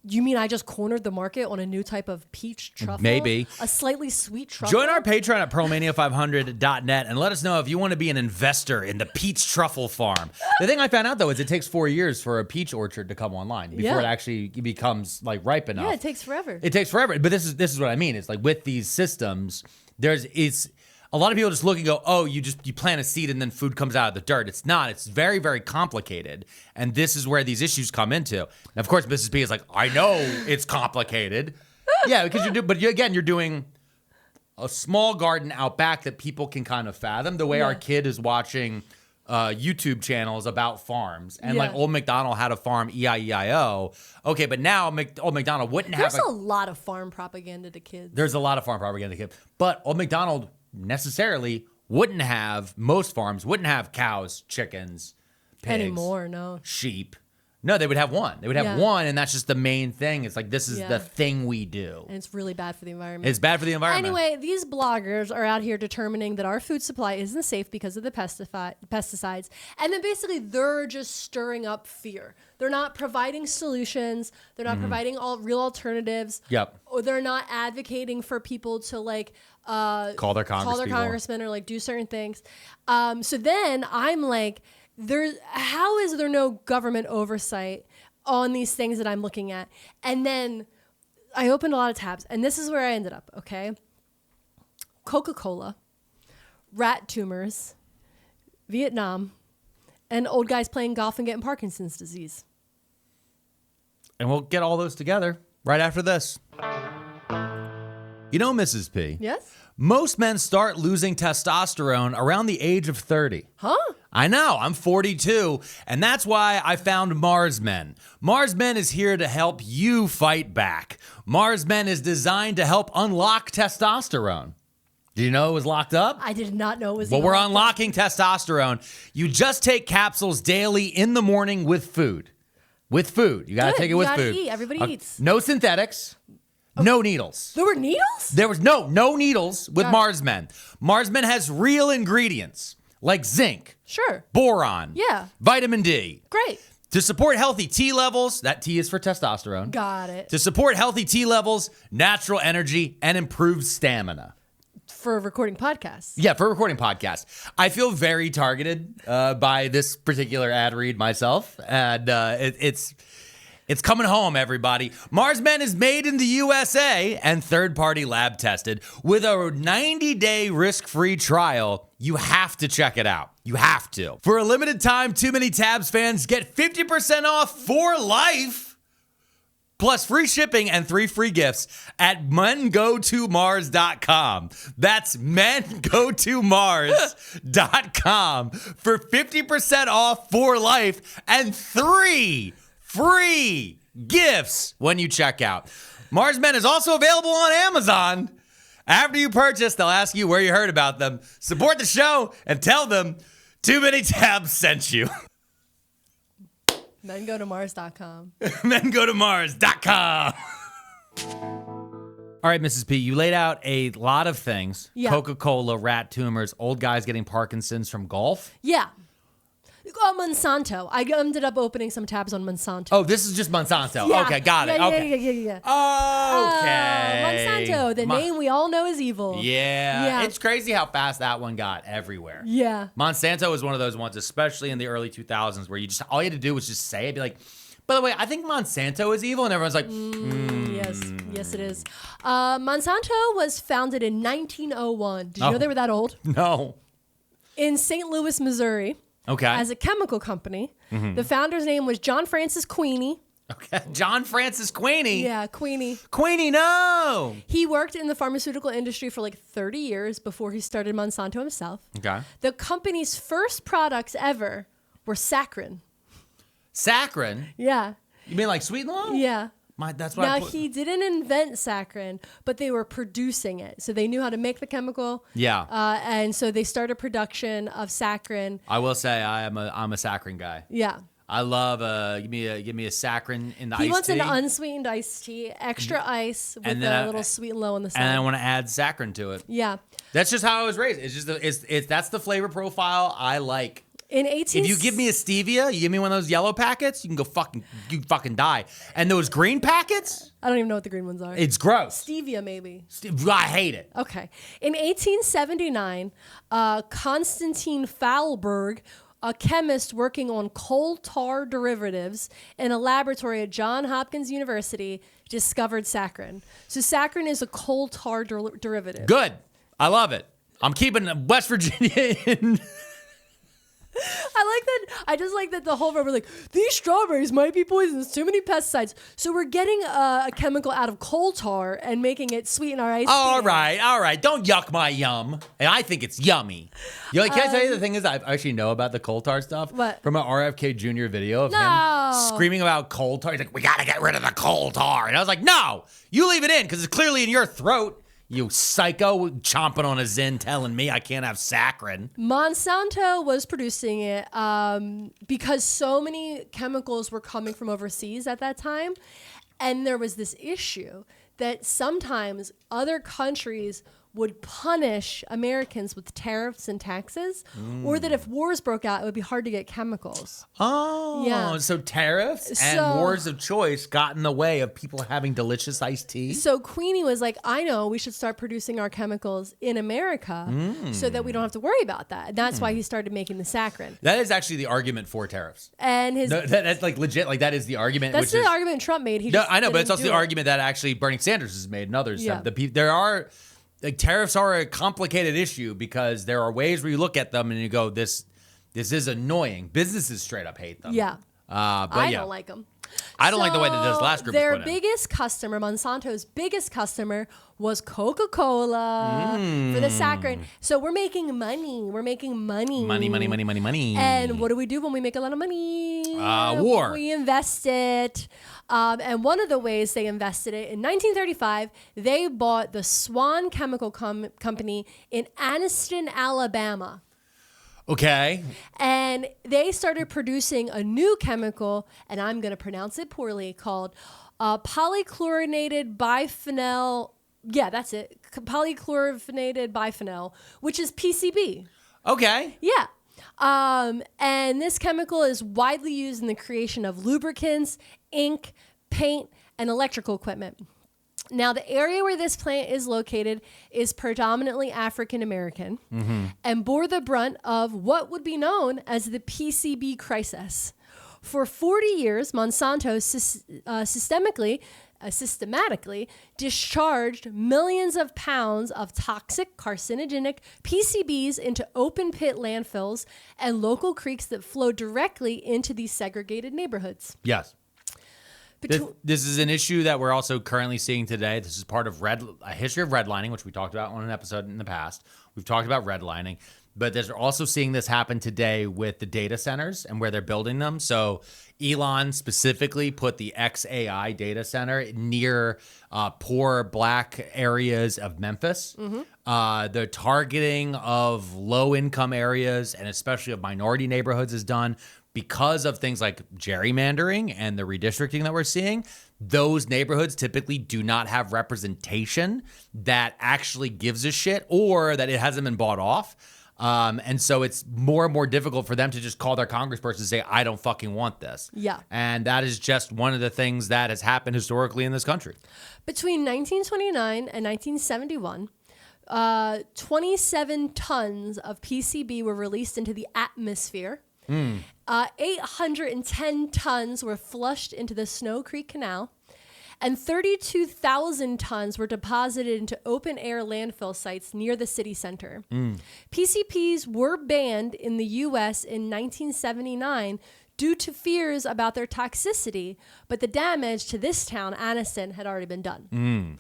You mean I just cornered the market on a new type of peach truffle? Maybe. A slightly sweet truffle? Join our Patreon at pearlmania500.net and let us know if you want to be an investor in the peach truffle farm. The thing I found out, though, is it takes 4 years for a peach orchard to come online before it actually becomes ripe enough. Yeah, it takes forever. It takes forever. But this is what I mean. It's like with these systems, it's a lot of people just look and go, oh, you plant a seed and then food comes out of the dirt. It's not. It's very, very complicated. And this is where these issues come into. And of course, Mrs. P is like, I know it's complicated. Yeah, because you're doing a small garden out back that people can kind of fathom. The way our kid is watching YouTube channels about farms. And Old MacDonald had a farm, E-I-E-I-O. Okay, but now Old MacDonald wouldn't have There's a lot of farm propaganda to kids. There's a lot of farm propaganda to kids. But Old MacDonald necessarily most farms wouldn't have cows, chickens, pigs. Anymore, no. Sheep. No, they would have one. They would have one, and that's just the main thing. It's like, this is the thing we do. And it's really bad for the environment. It's bad for the environment. Anyway, these bloggers are out here determining that our food supply isn't safe because of the pesticides. And then basically they're just stirring up fear. They're not providing solutions. They're not providing real alternatives. Yep. Or they're not advocating for people to call their congressman or do certain things. So then I'm like, how is there no government oversight on these things that I'm looking at? And then I opened a lot of tabs, and this is where I ended up, okay? Coca-Cola, rat tumors, Vietnam, and old guys playing golf and getting Parkinson's disease. And we'll get all those together right after this. You know, Mrs. P. Yes? Most men start losing testosterone around the age of 30. Huh? I know, I'm 42, and that's why I found Mars Men. Mars Men is here to help you fight back. Mars Men is designed to help unlock testosterone. Did you know it was locked up? I did not know it was. Well, we're locked up. unlocking testosterone. You just take capsules daily in the morning with food. With food. You got to Good. take it You with gotta food. eat. Everybody eats. No synthetics. No needles. There were needles? There was no needles with Got it. Mars Men. Mars Men has real ingredients like zinc, Sure. boron, Yeah. vitamin D. Great. To support healthy T levels, that T is for testosterone. Got it. To support healthy T levels, natural energy, and improved stamina. For recording podcasts. Yeah, for recording podcasts. I feel very targeted by this particular ad read myself, and it's coming home, everybody. Mars Men is made in the USA and third-party lab tested with a 90-day risk-free trial. You have to check it out. You have to. For a limited time, Too Many Tabs fans get 50% off for life. Plus free shipping and 3 free gifts at mengotomars.com. That's mengotomars.com for 50% off for life and 3 free gifts when you check out. Mars Men is also available on Amazon. After you purchase, they'll ask you where you heard about them. Support the show and tell them Too Many Tabs sent you. Mengotomars.com. mengotomars.com. All right, Mrs. P, you laid out a lot of things. Yeah. Coca-Cola, rat tumors, old guys getting Parkinson's from golf. Yeah. Monsanto. I ended up opening some tabs on Monsanto. Oh, this is just Monsanto. Yeah. Okay, got it. Yeah, Okay. Yeah. Okay. Monsanto, the name we all know is evil. Yeah. Yeah. It's crazy how fast that one got everywhere. Yeah. Monsanto was one of those ones, especially in the early 2000s, where you just all you had to do was just say it, be like, by the way, I think Monsanto is evil, and everyone's like, Yes, it is. Monsanto was founded in 1901. Did you know they were that old? No. In St. Louis, Missouri. Okay. As a chemical company. Mm-hmm. The founder's name was John Francis Queeny. Okay. John Francis Queeny. Yeah, Queeny. Queeny, no. He worked in the pharmaceutical industry for like 30 years before he started Monsanto himself. Okay. The company's first products ever were saccharin. Saccharin? Yeah. You mean like Sweet and Low? Yeah. That's what Now, I put. he didn't invent saccharin, but they were producing it. So they knew how to make the chemical. Yeah. And so they started production of saccharin. I will say I'm a saccharin guy. Yeah. I love give me a saccharin in the He iced wants tea. an unsweetened iced tea, extra ice with And then a little sweet and low on the side. And I want to add saccharin to it. Yeah. That's just how I was raised. It's just that's the flavor profile I like. In 18... If you give me a stevia, you give me one of those yellow packets, you can fucking die. And those green packets, I don't even know what the green ones are. it's gross. Stevia, maybe. I hate it. Okay. In 1879, Konstantin Fahlberg, a chemist working on coal tar derivatives in a laboratory at Johns Hopkins University, discovered saccharin. So saccharin is a coal tar derivative. Good. I love it. I'm keeping West Virginia in. I just like that the whole room were like, these strawberries might be poisonous, too many pesticides. So we're getting a chemical out of coal tar and making it sweeten our ice. All right. Don't yuck my yum. And I think it's yummy. You know, can I tell you the thing is I actually know about the coal tar stuff? What? From an RFK Jr. video of No. him screaming about coal tar. He's like, we got to get rid of the coal tar. And I was like, no, you leave it in because it's clearly in your throat. You psycho chomping on a Zyn telling me I can't have saccharin. Monsanto was producing it because so many chemicals were coming from overseas at that time. And there was this issue that sometimes other countries would punish Americans with tariffs and taxes, or that if wars broke out, it would be hard to get chemicals. Oh, Yeah. So tariffs and wars of choice got in the way of people having delicious iced tea? So Queenie was like, I know we should start producing our chemicals in America so that we don't have to worry about that. And that's why he started making the saccharin. That is actually the argument for tariffs. And his That's like legit. Like that is the argument. that's which the is, argument Trump made. He No, just I know, but it's didn't also do the it. argument that actually Bernie Sanders has made and others. Yeah. There are, like, tariffs are a complicated issue because there are ways where you look at them and you go, this is annoying. Businesses straight up hate them. Yeah. But I yeah. don't like them. I don't like the way that this last group is Their put in. biggest customer, Monsanto's biggest customer, was Coca-Cola for the saccharin. So we're making money. We're making money. Money. And what do we do when we make a lot of money? War. We invest it. And one of the ways they invested it, in 1935, they bought the Swan Chemical Company in Anniston, Alabama. Okay. And they started producing a new chemical, and I'm going to pronounce it poorly, called polychlorinated biphenyl. Yeah, that's it. Polychlorinated biphenyl, which is PCB. Okay. Yeah. And this chemical is widely used in the creation of lubricants, ink, paint, and electrical equipment. Now, the area where this plant is located is predominantly African American and bore the brunt of what would be known as the PCB crisis. For 40 years, Monsanto systematically discharged millions of pounds of toxic, carcinogenic PCBs into open pit landfills and local creeks that flow directly into these segregated neighborhoods. Yes. This is an issue that we're also currently seeing today. This is part of a history of redlining, which we talked about on an episode in the past. We've talked about redlining, but they're also seeing this happen today with the data centers and where they're building them. So Elon specifically put the XAI data center near poor black areas of Memphis. The targeting of low-income areas and especially of minority neighborhoods is done because of things like gerrymandering and the redistricting that we're seeing. Those neighborhoods typically do not have representation that actually gives a shit or that it hasn't been bought off. And so it's more and more difficult for them to just call their congressperson and say, I don't fucking want this. Yeah. And that is just one of the things that has happened historically in this country. Between 1929 and 1971, 27 tons of PCB were released into the atmosphere. 810 tons were flushed into the Snow Creek Canal, and 32,000 tons were deposited into open-air landfill sites near the city center. PCBs were banned in the U.S. in 1979 due to fears about their toxicity, but the damage to this town, Anniston, had already been done.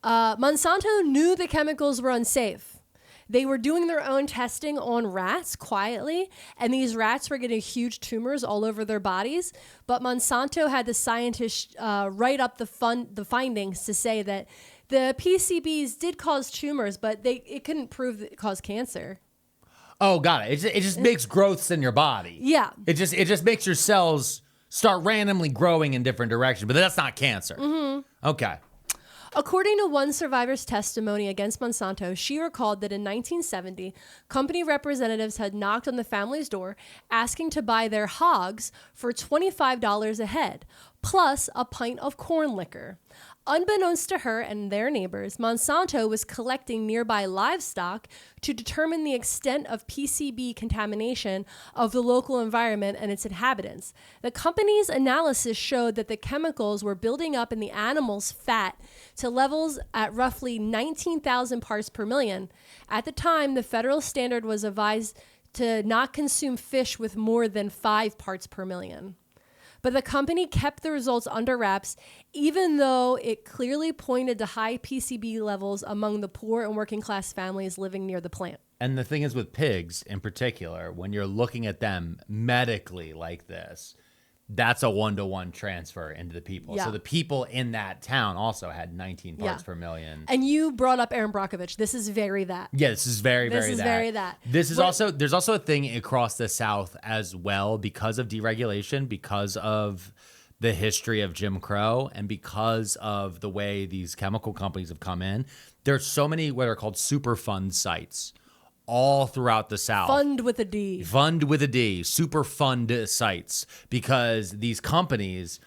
Monsanto knew the chemicals were unsafe. They were doing their own testing on rats quietly, and these rats were getting huge tumors all over their bodies. But Monsanto had the scientists write up the findings to say that the PCBs did cause tumors, but it couldn't prove that it caused cancer. Oh, got it. It just makes growths in your body. Yeah. It just makes your cells start randomly growing in different directions, but that's not cancer. Okay. According to one survivor's testimony against Monsanto, she recalled that in 1970, company representatives had knocked on the family's door asking to buy their hogs for $25 a head, plus a pint of corn liquor. Unbeknownst to her and their neighbors, Monsanto was collecting nearby livestock to determine the extent of PCB contamination of the local environment and its inhabitants. The company's analysis showed that the chemicals were building up in the animal's fat to levels at roughly 19,000 parts per million. At the time, the federal standard was advised to not consume fish with more than 5 parts per million. But the company kept the results under wraps, even though it clearly pointed to high PCB levels among the poor and working class families living near the plant. And the thing is with pigs in particular, when you're looking at them medically like this, that's a 1-to-1 transfer into the people. Yeah. So the people in that town also had 19 parts per million. And you brought up Erin Brockovich. This is very that. Yeah, this is very that. This is there's also a thing across the South as well because of deregulation, because of the history of Jim Crow, and because of the way these chemical companies have come in. There's so many what are called Superfund sites all throughout the South. Fund with a D. Fund with a D. Superfund sites. Because these companies,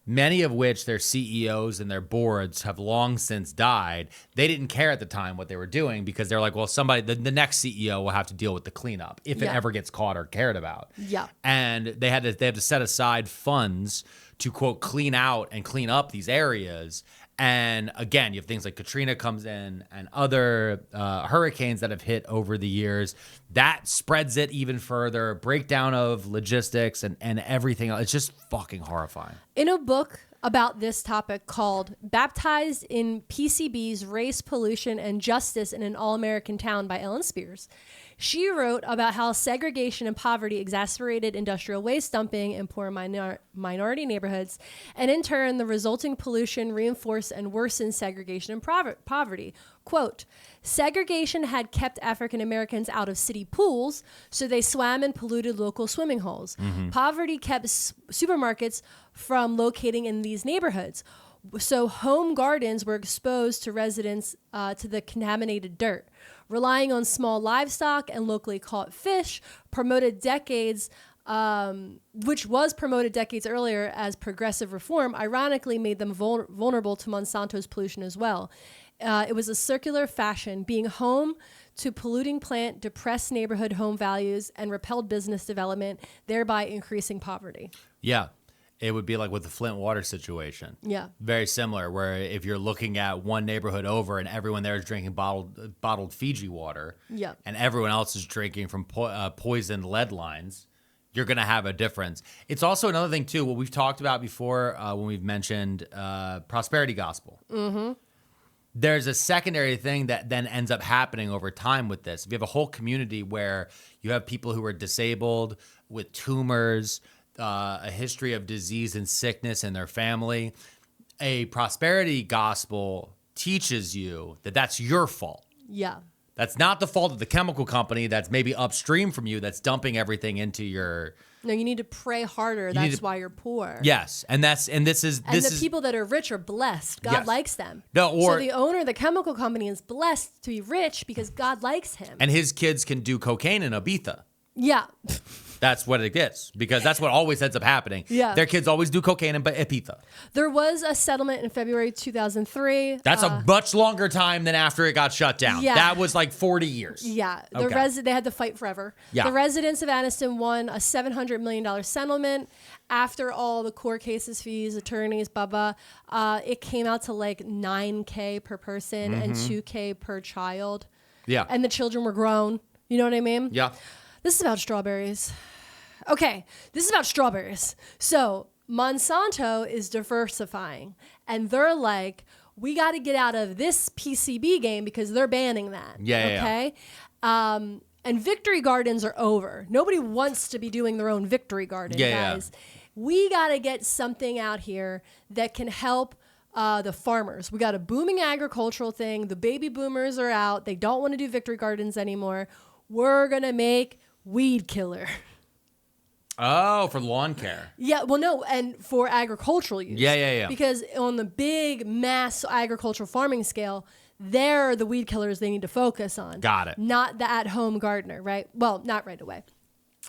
many of which their CEOs and their boards have long since died, they didn't care at the time what they were doing because they're like, well, the next CEO will have to deal with the cleanup if it ever gets caught or cared about. Yeah. And they had to set aside funds to, quote, clean out and clean up these areas. And again, you have things like Katrina comes in and other hurricanes that have hit over the years. That spreads it even further. Breakdown of logistics and everything else. It's just fucking horrifying. In a book about this topic called Baptized in PCB's Race, Pollution, and Justice in an All-American Town by Ellen Spears, she wrote about how segregation and poverty exacerbated industrial waste dumping in poor minority neighborhoods, and in turn, the resulting pollution reinforced and worsened segregation and poverty. Quote, segregation had kept African Americans out of city pools, so they swam in polluted local swimming holes. Poverty kept supermarkets from locating in these neighborhoods. So home gardens were exposed to residents to the contaminated dirt. Relying on small livestock and locally caught fish, which was promoted decades earlier as progressive reform, ironically made them vulnerable to Monsanto's pollution as well. It was a circular fashion, being home to polluting plant, depressed neighborhood home values, and repelled business development, thereby increasing poverty. Yeah. It would be like with the Flint water situation. Yeah. Very similar, where if you're looking at one neighborhood over and everyone there is drinking bottled Fiji water, Yeah. and everyone else is drinking from poisoned lead lines, you're going to have a difference. It's also another thing, too, what we've talked about before when we've mentioned prosperity gospel. Mm-hmm. There's a secondary thing that then ends up happening over time with this. If you have a whole community where you have people who are disabled with tumors, a history of disease and sickness in their family, a prosperity gospel teaches you that that's your fault. Yeah. That's not the fault of the chemical company that's maybe upstream from you that's dumping everything into your... No, you need to pray harder. That's why you're poor. Yes, and people that are rich are blessed. God Yes. likes them. No, so the owner of the chemical company is blessed to be rich because God likes him. And his kids can do cocaine in Ibiza. Yeah. That's what it is, because that's what always ends up happening. Yeah. Their kids always do cocaine in Ibiza. There was a settlement in February 2003. That's a much longer time than after it got shut down. Yeah. That was like 40 years. Yeah. Okay. They had to fight forever. Yeah. The residents of Anniston won a $700 million settlement. After all the court cases, fees, attorneys, it came out to like $9K per person and $2K per child. Yeah. And the children were grown. You know what I mean? Yeah. This is about strawberries. Okay, this is about strawberries. So Monsanto is diversifying, and they're like, we got to get out of this PCB game because they're banning that. Yeah. Okay. And victory gardens are over. Nobody wants to be doing their own victory garden, guys. Yeah. We got to get something out here that can help the farmers. We got a booming agricultural thing. The baby boomers are out. They don't want to do victory gardens anymore. We're going to make weed killer. Oh, for lawn care. Yeah, well, no, and for agricultural use. Yeah. Because on the big mass agricultural farming scale, they're the weed killers they need to focus on. Got it. Not the at-home gardener, right? Well, not right away.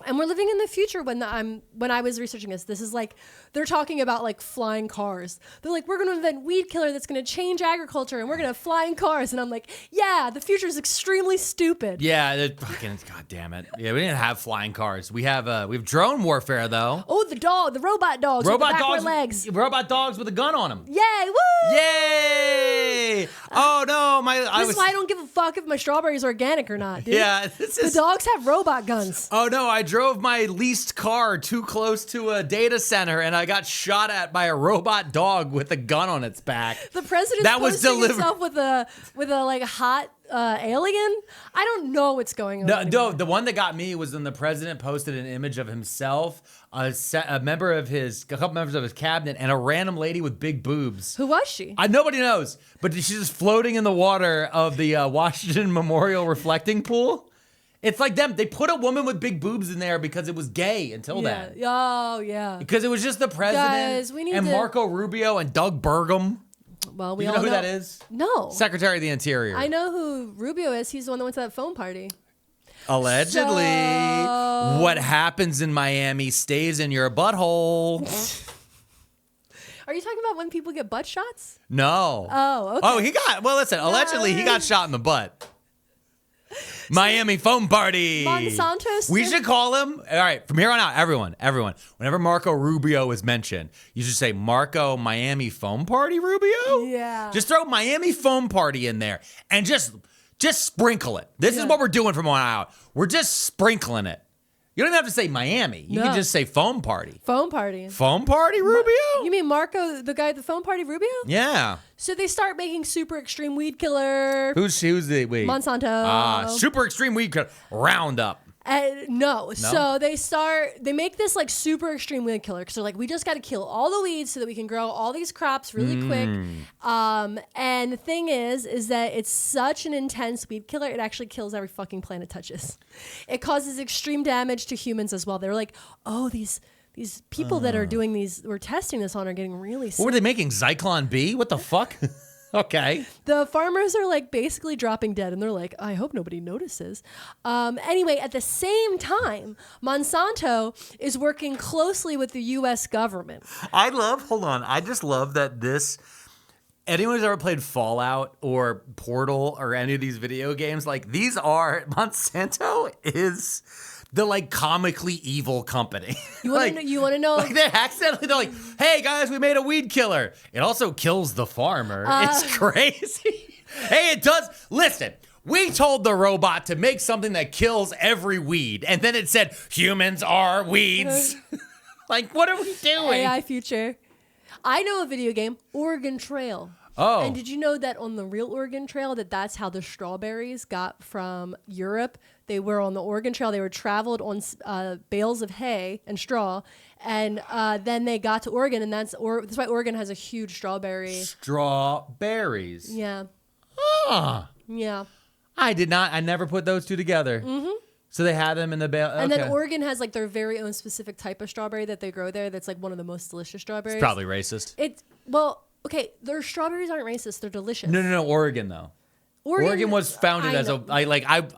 And we're living in the future when I was researching this. This is like, they're talking about like flying cars. They're like, we're going to invent weed killer that's going to change agriculture and we're going to have flying cars. And I'm like, yeah, the future is extremely stupid. Yeah, fucking, God damn it. Yeah, we didn't have flying cars. We have drone warfare though. Oh, the robot dogs with the backward legs. Robot dogs with a gun on them. Yay, woo! Yay! Oh no, This is why I don't give a fuck if my strawberry's organic or not, dude. Yeah, the dogs have robot guns. Oh no, I drove my leased car too close to a data center and I got shot at by a robot dog with a gun on its back. The president's posting himself with a like hot alien. I don't know what's going on. No, the one that got me was when the president posted an image of himself, a couple members of his cabinet, and a random lady with big boobs. Who was she? Nobody knows, but she's just floating in the water of the Washington Memorial reflecting pool. It's like them. They put a woman with big boobs in there because it was gay until then. Oh, yeah. Because it was just the president Guys, Marco Rubio and Doug Burgum. Well, we you all know who that is? No. Secretary of the Interior. I know who Rubio is. He's the one that went to that phone party. Allegedly. What happens in Miami stays in your butthole. Are you talking about when people get butt shots? No. Oh, okay. Oh, allegedly he got shot in the butt. Miami foam party. Monsanto. We should call him. All right, from here on out, everyone. Whenever Marco Rubio is mentioned, you should say Marco Miami foam party Rubio. Yeah. Just throw Miami foam party in there and just sprinkle it. This is what we're doing from on out. We're just sprinkling it. You don't even have to say Miami. You can just say foam party. Foam party. Foam party Rubio? You mean Marco, the guy at the foam party, Rubio? Yeah. So they start making super extreme weed killer. Who's the weed? Monsanto. Super extreme weed killer. Roundup. No. So they make this like super extreme weed killer because they're like, we just got to kill all the weeds so that we can grow all these crops really quick. And the thing is that it's such an intense weed killer, it actually kills every fucking plant it touches. It causes extreme damage to humans as well. They're like, oh, these people that are doing these, we're testing this on, are getting really sick. What were they making? Zyklon B? What the fuck? Okay. The farmers are like basically dropping dead, and they're like, I hope nobody notices. Anyway, at the same time, Monsanto is working closely with the U.S. government. I just love that anyone who's ever played Fallout or Portal or any of these video games, like Monsanto is the like comically evil company. You want to know? Like they're like, hey guys, we made a weed killer. It also kills the farmer. It's crazy. Hey, it does. Listen, we told the robot to make something that kills every weed, and then it said humans are weeds. Like, what are we doing? AI future. I know a video game, Oregon Trail. Oh. And did you know that on the real Oregon Trail, that's how the strawberries got from Europe? They were on the Oregon Trail. They were traveled on bales of hay and straw. And then they got to Oregon, and that's why Oregon has a huge Strawberries. Yeah. Ah. Yeah. I never put those two together. Mm-hmm. So they had them in the bale. Okay. And then Oregon has like their very own specific type of strawberry that they grow there. That's like one of the most delicious strawberries. It's probably racist. Okay, their strawberries aren't racist. They're delicious. No, Oregon though. Oregon was founded as I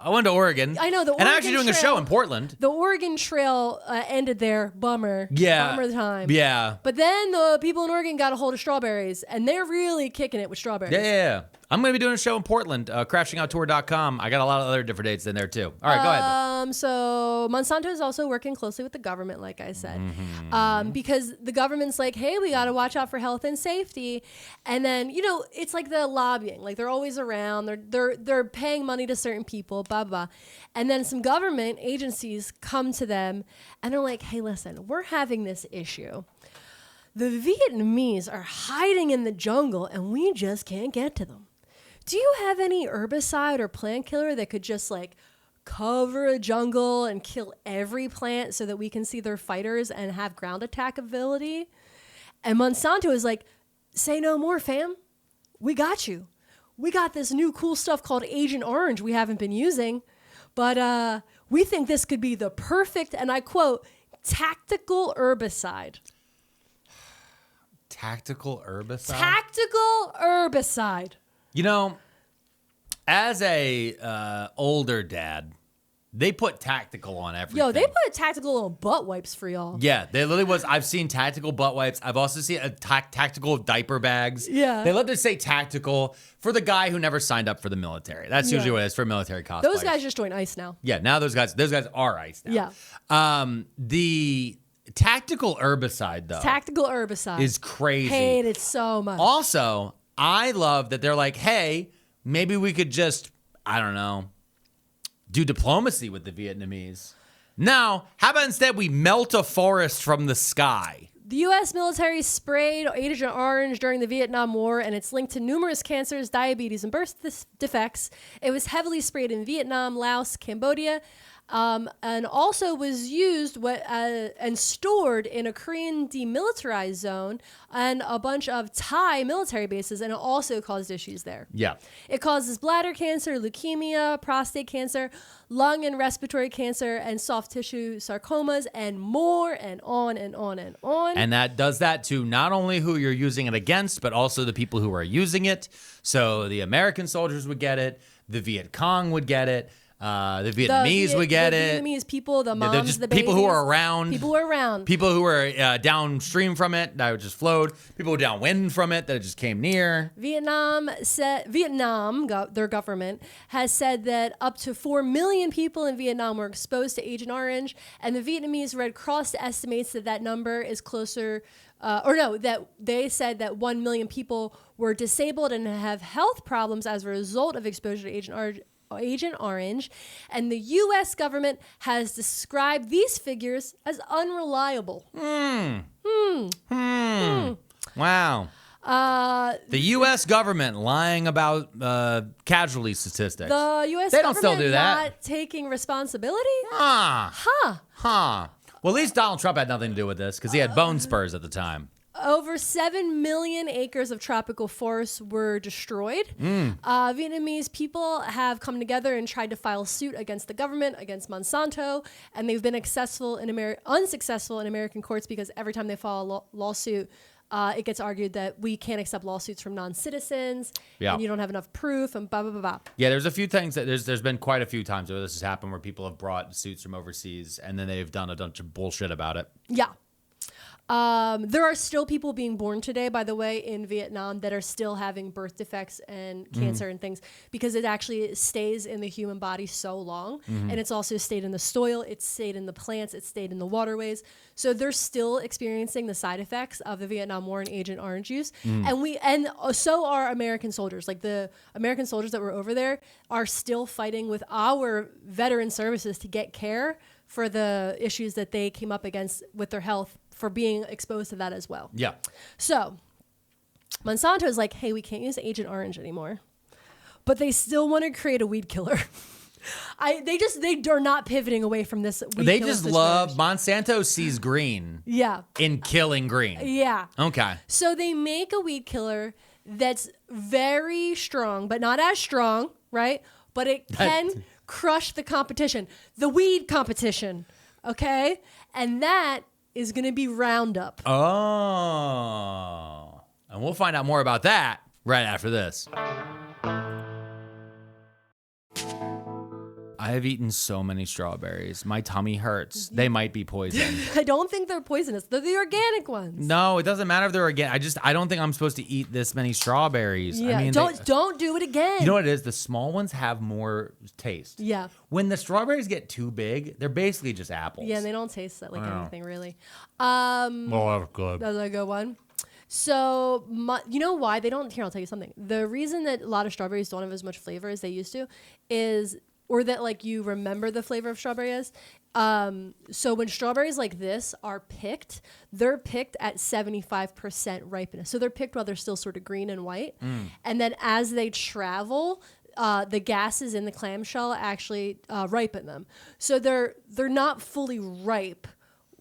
went to Oregon. I know the Oregon. And I'm actually doing a show in Portland. The Oregon Trail ended there. Bummer. Yeah. Bummer time. Yeah. But then the people in Oregon got a hold of strawberries, and they're really kicking it with strawberries. Yeah. I'm going to be doing a show in Portland, crashingouttour.com. I got a lot of other different dates in there too. All right, go ahead. So Monsanto is also working closely with the government, like I said, because the government's like, hey, we got to watch out for health and safety. And then, it's like the lobbying. Like they're always around. They're paying money to certain people, blah, blah. And then some government agencies come to them and they're like, hey, listen, we're having this issue. The Vietnamese are hiding in the jungle and we just can't get to them. Do you have any herbicide or plant killer that could just like cover a jungle and kill every plant so that we can see their fighters and have ground attack ability? And Monsanto is like, say no more, fam. We got you. We got this new cool stuff called Agent Orange we haven't been using, but we think this could be the perfect, and I quote, tactical herbicide. Tactical herbicide? Tactical herbicide. As a older dad, they put tactical on everything. Yo, they put tactical on butt wipes for y'all. Yeah, they literally was. I've seen tactical butt wipes. I've also seen tactical diaper bags. Yeah. They let them say tactical for the guy who never signed up for the military. That's usually what it is for military cosplay. Those guys just joined ICE now. Yeah, now those guys are ICE now. Yeah. The tactical herbicide, though. Tactical herbicide. Is crazy. Hate it so much. Also, I love that they're like, hey, maybe we could just, I don't know, do diplomacy with the Vietnamese. Now, how about instead we melt a forest from the sky? The U.S. military sprayed Agent Orange during the Vietnam War, and it's linked to numerous cancers, diabetes, and birth defects. It was heavily sprayed in Vietnam, Laos, Cambodia, and also was used and stored in a Korean demilitarized zone and a bunch of Thai military bases, and it also caused issues there. Yeah. It causes bladder cancer, leukemia, prostate cancer, lung and respiratory cancer, and soft tissue sarcomas, and more, and on and on and on. And that does that to not only who you're using it against, but also the people who are using it. So the American soldiers would get it, the Viet Cong would get it. The Vietnamese would get it. The Vietnamese people, the moms, They're just the babies. people who are around. People who are around. People who were downstream from it that just flowed. People who were downwind from it that just came near. Vietnam, their government, has said that up to 4 million people in Vietnam were exposed to Agent Orange, and the Vietnamese Red Cross estimates that number is closer, that they said that 1 million people were disabled and have health problems as a result of exposure to Agent Orange, and the U.S. government has described these figures as unreliable. Wow. The U.S. government lying about casualty statistics. The U.S. They don't government still do that. not taking responsibility? Huh. Well, at least Donald Trump had nothing to do with this because he had bone spurs at the time. Over 7 million acres of tropical forests were destroyed. Vietnamese people have come together and tried to file suit against the government, against Monsanto, and they've been unsuccessful in American courts because every time they file a lawsuit, it gets argued that we can't accept lawsuits from non-citizens, and you don't have enough proof, and blah, blah, blah, blah. Yeah, there's a few things that there's been quite a few times where this has happened where people have brought suits from overseas and then they've done a bunch of bullshit about it. Yeah. There are still people being born today, by the way, in Vietnam that are still having birth defects and cancer and things because it actually stays in the human body so long. And it's also stayed in the soil, it's stayed in the plants, it's stayed in the waterways. So they're still experiencing the side effects of the Vietnam War and Agent Orange use. And so are American soldiers. Like the American soldiers that were over there are still fighting with our veteran services to get care for the issues that they came up against with their health for being exposed to that as well. Yeah. So Monsanto is like, hey, we can't use Agent Orange anymore, but they still want to create a weed killer. They're not pivoting away from this. They just love Monsanto sees green. Yeah. In killing green. Yeah. Okay. So they make a weed killer that's very strong, but not as strong, right? But it can crush the competition, the weed competition. Okay. And that is going to be Roundup. Oh. And we'll find out more about that right after this. I have eaten so many strawberries. My tummy hurts. They might be poison. I don't think they're poisonous. They're the organic ones. No, it doesn't matter if they're organic. I don't think I'm supposed to eat this many strawberries. Yeah, I mean, don't do it again. You know what it is? The small ones have more taste. Yeah. When the strawberries get too big, they're basically just apples. Yeah, and they don't taste like anything really. Well, that's good. That's a good one. So, you know why they don't? Here, I'll tell you something. The reason that a lot of strawberries don't have as much flavor as they used to is, or that like you remember the flavor of strawberry is. So when strawberries like this are picked, they're picked at 75% ripeness. So they're picked while they're still sort of green and white. And then as they travel, the gases in the clamshell actually ripen them. So they're not fully ripe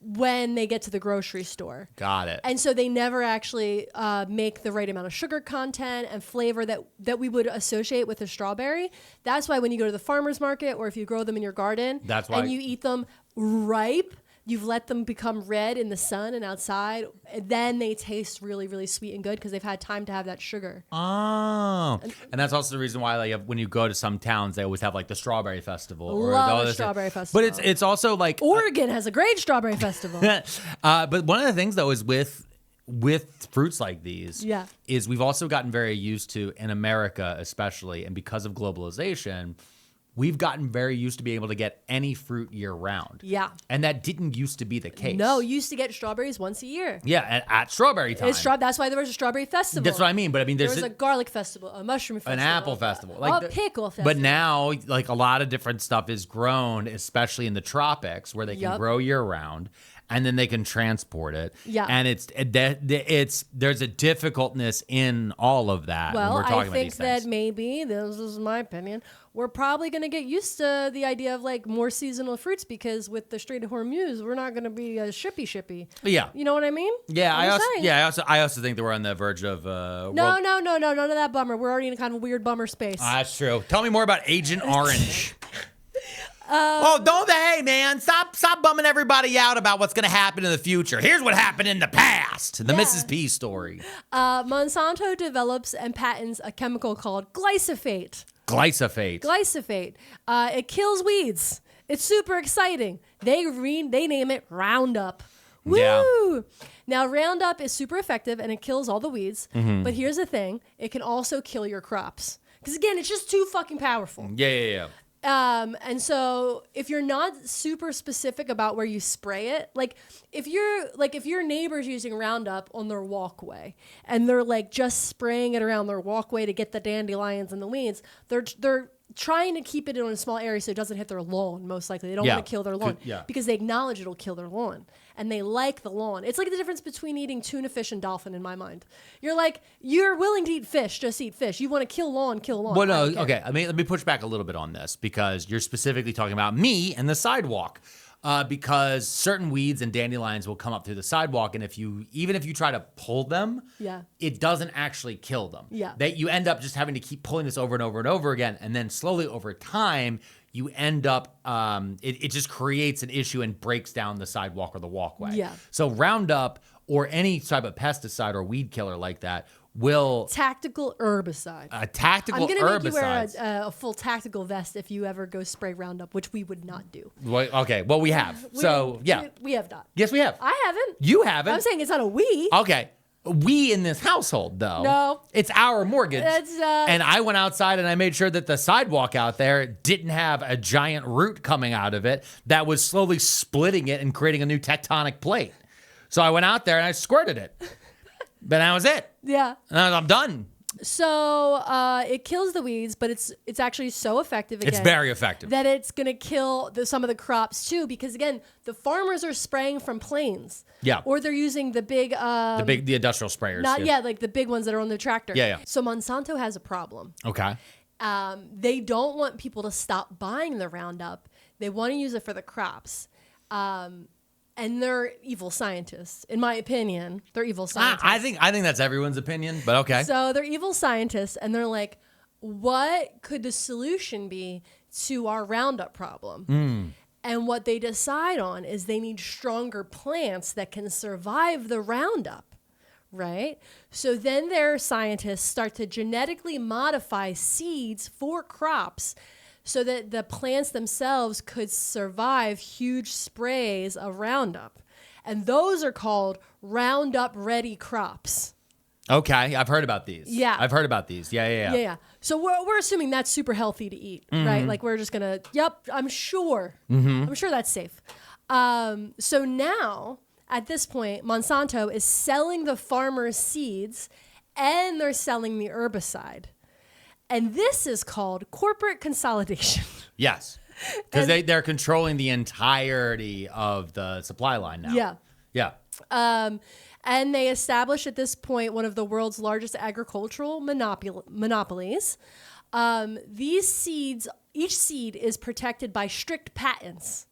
when they get to the grocery store. Got it. And so they never actually make the right amount of sugar content and flavor that we would associate with a strawberry. That's why when you go to the farmer's market or if you grow them in your garden and you eat them ripe, you've let them become red in the sun and outside, then they taste really, really sweet and good because they've had time to have that sugar. Oh. And that's also the reason why like when you go to some towns, they always have like the strawberry festival. Love the strawberry festival. But it's also like... Oregon has a great strawberry festival. But one of the things though is with fruits like these is we've also gotten very used to, in America especially, and because of globalization, we've gotten very used to being able to get any fruit year round. Yeah. And that didn't used to be the case. No, you used to get strawberries once a year. Yeah, at strawberry time. That's why there was a strawberry festival. That's what I mean. But I mean, there was a garlic festival, a mushroom festival, an apple festival, like a pickle festival. But now, like a lot of different stuff is grown, especially in the tropics, where they can grow year round. And then they can transport it. Yeah. And there's a difficultness in all of that. Well, when we're talking I think about these things. that maybe, this is my opinion, we're probably going to get used to the idea of like more seasonal fruits because with the Strait of Hormuz, we're not going to be shippy. Yeah. You know what I mean? Yeah. I also think that we're on the verge of. No, none of that bummer. We're already in a kind of weird bummer space. That's true. Tell me more about Agent Orange. Hey man, stop bumming everybody out about what's going to happen in the future. Here's what happened in the past. The Mrs. P story. Monsanto develops and patents a chemical called glyphosate. Glyphosate. It kills weeds. It's super exciting. They name it Roundup. Woo! Yeah. Now, Roundup is super effective and it kills all the weeds. But here's the thing. It can also kill your crops. Because again, it's just too fucking powerful. Yeah. And so if you're not super specific about where you spray it, like if your neighbor's using Roundup on their walkway and they're like just spraying it around their walkway to get the dandelions and the weeds, they're trying to keep it in a small area so it doesn't hit their lawn, most likely. They don't want to kill their lawn because they acknowledge it'll kill their lawn. And they like the lawn. It's like the difference between eating tuna fish and dolphin in my mind. You're willing to eat fish, just eat fish. You want to kill lawn, kill lawn. Well, no, okay. I mean, let me push back a little bit on this because you're specifically talking about me and the sidewalk. Because certain weeds and dandelions will come up through the sidewalk, and even if you try to pull them, it doesn't actually kill them. Yeah. That you end up just having to keep pulling this over and over and over again, and then slowly over time, you end up it just creates an issue and breaks down the sidewalk or the walkway. Yeah. So Roundup or any type of pesticide or weed killer like that will tactical herbicide. A tactical herbicide. I'm gonna make you wear a full tactical vest if you ever go spray Roundup, which we would not do. Well, okay, well we have. We have not. Yes, we have. I haven't. You haven't. I'm saying it's not a we. Okay. We in this household, though. No. It's our mortgage. It's, and I went outside and I made sure that the sidewalk out there didn't have a giant root coming out of it that was slowly splitting it and creating a new tectonic plate. So I went out there and I squirted it. But that was it. Yeah. And I'm done. So it kills the weeds, but it's actually so effective. Again, it's very effective. That it's going to kill some of the crops too, because again, the farmers are spraying from planes. Yeah. Or they're using the big the industrial sprayers. Like the big ones that are on the tractor. Yeah. So Monsanto has a problem. Okay. They don't want people to stop buying the Roundup. They want to use it for the crops. And they're evil scientists, in my opinion. They're evil scientists. I think that's everyone's opinion, but okay. So they're evil scientists, and they're like, what could the solution be to our Roundup problem? And what they decide on is they need stronger plants that can survive the Roundup, right? So then their scientists start to genetically modify seeds for crops so that the plants themselves could survive huge sprays of Roundup. And those are called Roundup ready crops. Okay, I've heard about these. Yeah. I've heard about these. Yeah. So we're assuming that's super healthy to eat, right? Like we're just going to, I'm sure. I'm sure that's safe. So now, at this point, Monsanto is selling the farmers seeds and they're selling the herbicide. And this is called corporate consolidation. Yes. Because they're controlling the entirety of the supply line now. Yeah. And they established at this point one of the world's largest agricultural monopolies. These seeds, each seed is protected by strict patents.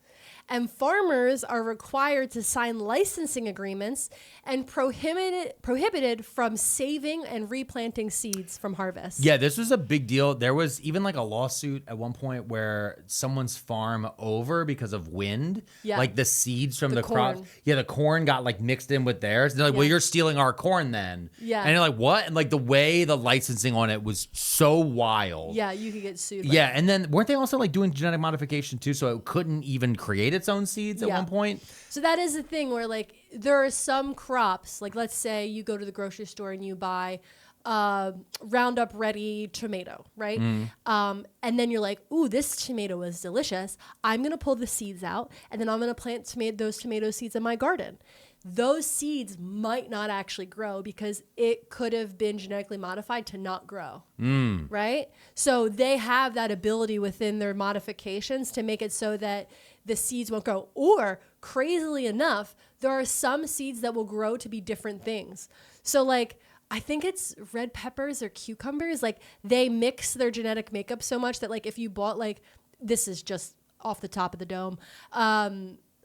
And farmers are required to sign licensing agreements and prohibited from saving and replanting seeds from harvest. Yeah, this was a big deal. There was even like a lawsuit at one point where someone's farm over because of wind. Yeah. Like the seeds from the corn. crops. Yeah, the corn got like mixed in with theirs. They're like, well, you're stealing our corn then. Yeah. And you're like, what? And like the way the licensing on it was so wild. Yeah, you could get sued. Yeah, and then weren't they also like doing genetic modification too, so it couldn't even create its own seeds at one point? So that is the thing where like there are some crops, like let's say you go to the grocery store and you buy Roundup ready tomato, right? And then you're like, ooh, this tomato is delicious. I'm going to pull the seeds out and then I'm going to plant those tomato seeds in my garden. Those seeds might not actually grow because it could have been genetically modified to not grow, right? So they have that ability within their modifications to make it so that the seeds won't grow. Or, crazily enough, there are some seeds that will grow to be different things. So, like, I think it's red peppers or cucumbers. Like, they mix their genetic makeup so much that, like, if you bought, like, this is just off the top of the dome,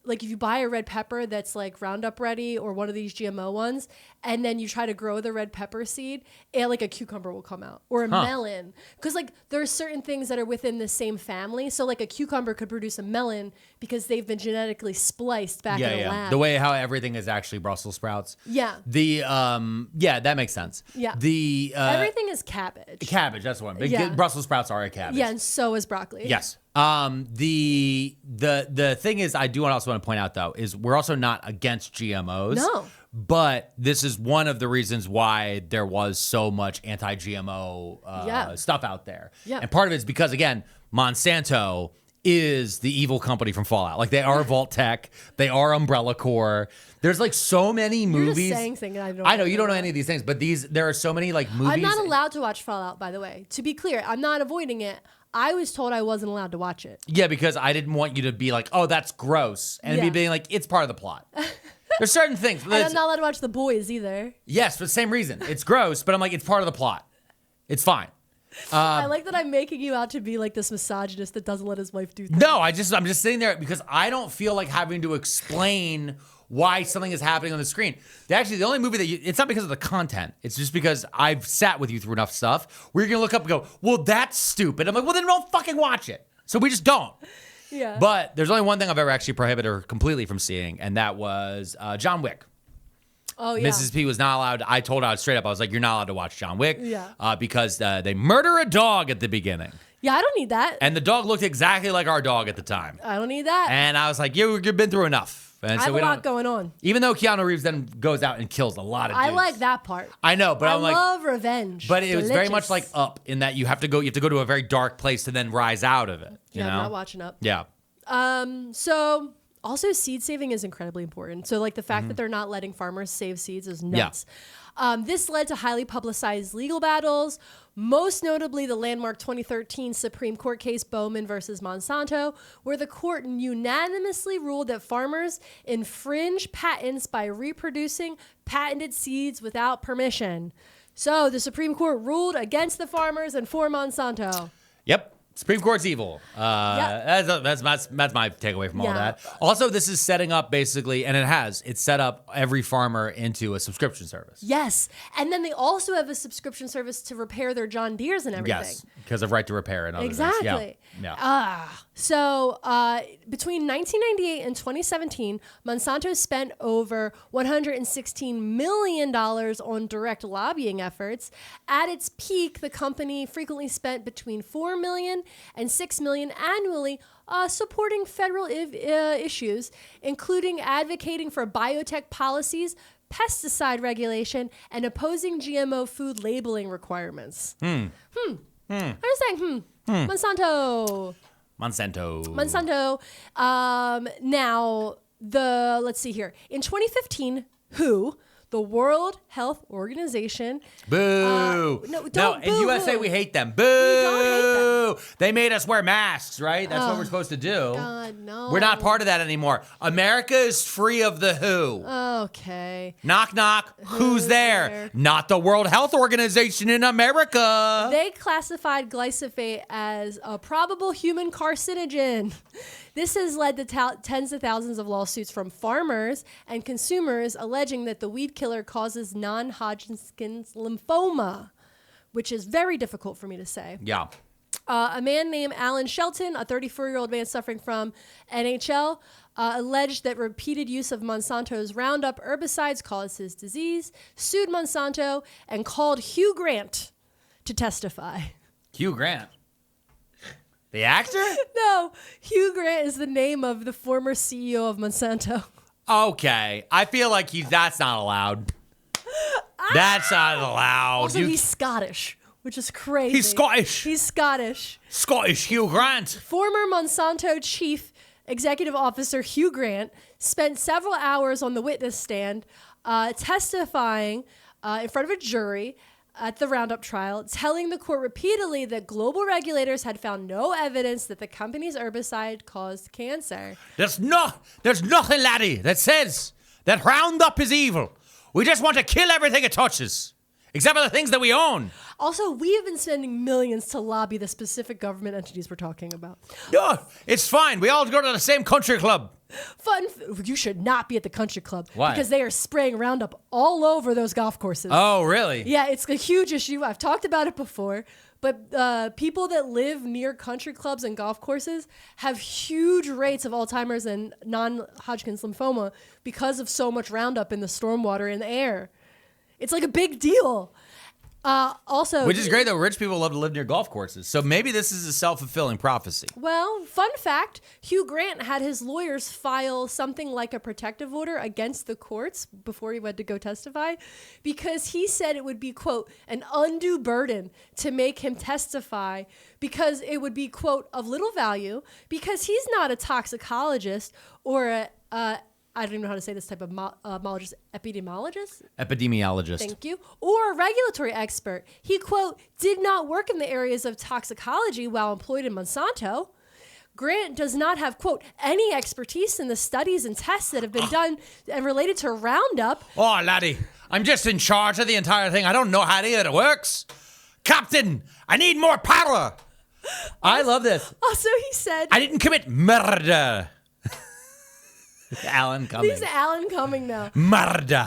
like if you buy a red pepper that's like Roundup ready or one of these GMO ones, and then you try to grow the red pepper seed, like a cucumber will come out or a melon. Because like there are certain things that are within the same family. So like a cucumber could produce a melon because they've been genetically spliced back in a lab. The way how everything is actually Brussels sprouts. Yeah. That makes sense. Yeah. Everything is cabbage. Cabbage, that's one. Yeah. Brussels sprouts are a cabbage. Yeah, and so is broccoli. Yes. The thing is, I do also want to point out though, is we're also not against GMOs. No. But this is one of the reasons why there was so much anti-GMO stuff out there. Yeah. And part of it's because, again, Monsanto is the evil company from Fallout. Like, they are Vault Tech. They are Umbrella Corps. There's, like, so many movies. You're just saying things I know, you don't know any of these things, but there are so many, like, movies. I'm not allowed to watch Fallout, by the way. To be clear, I'm not avoiding it. I was told I wasn't allowed to watch it. Yeah, because I didn't want you to be like, oh, that's gross. And me being like, it's part of the plot. There's certain things. And I'm not allowed to watch The Boys either. Yes, for the same reason. It's gross, but I'm like, it's part of the plot. It's fine. I like that I'm making you out to be like this misogynist that doesn't let his wife do things. No, I'm just sitting there because I don't feel like having to explain why something is happening on the screen. Actually, the only movie it's not because of the content. It's just because I've sat with you through enough stuff where you're going to look up and go, well, that's stupid. I'm like, well, then don't fucking watch it. So we just don't. Yeah. But there's only one thing I've ever actually prohibited her completely from seeing, and that was John Wick. Oh, yeah. Mrs. P was not allowed. I told her straight up, I was like, you're not allowed to watch John Wick because they murder a dog at the beginning. Yeah, I don't need that. And the dog looked exactly like our dog at the time. I don't need that. And I was like, you've been through enough. And I have a lot going on. Even though Keanu Reeves then goes out and kills a lot of dudes. I like that part. I know, but I'm like, I love revenge. But it was very much like Up in that you have to go to a very dark place to then rise out of it. You know? I'm not watching Up. Yeah. So also seed saving is incredibly important. So like the fact that they're not letting farmers save seeds is nuts. This led to highly publicized legal battles, most notably the landmark 2013 Supreme Court case Bowman versus Monsanto, where the court unanimously ruled that farmers infringe patents by reproducing patented seeds without permission. So the Supreme Court ruled against the farmers and for Monsanto. Yep. Supreme Court's evil. That's my takeaway from all that. Also, this is setting up basically, and it's set up every farmer into a subscription service. Yes. And then they also have a subscription service to repair their John Deeres and everything. Yes, because of right to repair and other exactly. things. Yeah. So between 1998 and 2017, Monsanto spent over $116 million on direct lobbying efforts. At its peak, the company frequently spent between $4 million and $6 million annually supporting federal issues, including advocating for biotech policies, pesticide regulation, and opposing GMO food labeling requirements. I was saying, Monsanto. Now, let's see here. In 2015, WHO, the World Health Organization. Boo. Don't in boo USA, who. we hate them. Boo. We don't hate them. They made us wear masks, right? That's what we're supposed to do. God, no. We're not part of that anymore. America is free of the WHO. Okay. Knock, knock. Who's there? Not the World Health Organization in America. They classified glyphosate as a probable human carcinogen. This has led to tens of thousands of lawsuits from farmers and consumers alleging that the weed killer causes non-Hodgkin's lymphoma, which is very difficult for me to say. Yeah. A man named Alan Shelton, a 34-year-old man suffering from NHL, alleged that repeated use of Monsanto's Roundup herbicides caused his disease, sued Monsanto, and called Hugh Grant to testify. Hugh Grant. The actor? No, Hugh Grant is the name of the former CEO of Monsanto. Okay. I feel like that's not allowed. That's not allowed. Also, he's Scottish, which is crazy. He's Scottish. He's Scottish. Scottish Hugh Grant. Former Monsanto chief executive officer Hugh Grant spent several hours on the witness stand testifying in front of a jury at the Roundup trial, telling the court repeatedly that global regulators had found no evidence that the company's herbicide caused cancer. There's nothing, laddie, that says that Roundup is evil. We just want to kill everything it touches, except for the things that we own. Also, we have been spending millions to lobby the specific government entities we're talking about. No, it's fine. We all go to the same country club. You should not be at the country club. Why? Because they are spraying Roundup all over those golf courses. Oh, really? Yeah, it's a huge issue. I've talked about it before, but people that live near country clubs and golf courses have huge rates of Alzheimer's and non-Hodgkin's lymphoma because of so much Roundup in the stormwater in the air. It's like a big deal. Also, Which is great, though. Rich people love to live near golf courses. So maybe this is a self-fulfilling prophecy. Well, fun fact, Hugh Grant had his lawyers file something like a protective order against the courts before he went to go testify because he said it would be, quote, an undue burden to make him testify because it would be, quote, of little value because he's not a toxicologist or I don't even know how to say this type of epidemiologist. Epidemiologist. Thank you. Or a regulatory expert. He, quote, did not work in the areas of toxicology while employed in Monsanto. Grant does not have, quote, any expertise in the studies and tests that have been done and related to Roundup. Oh, laddie, I'm just in charge of the entire thing. I don't know how any of it works. Captain, I need more power. I love this. Also, he said... I didn't commit murder. Alan Cumming. He's Alan Cumming now. Murder.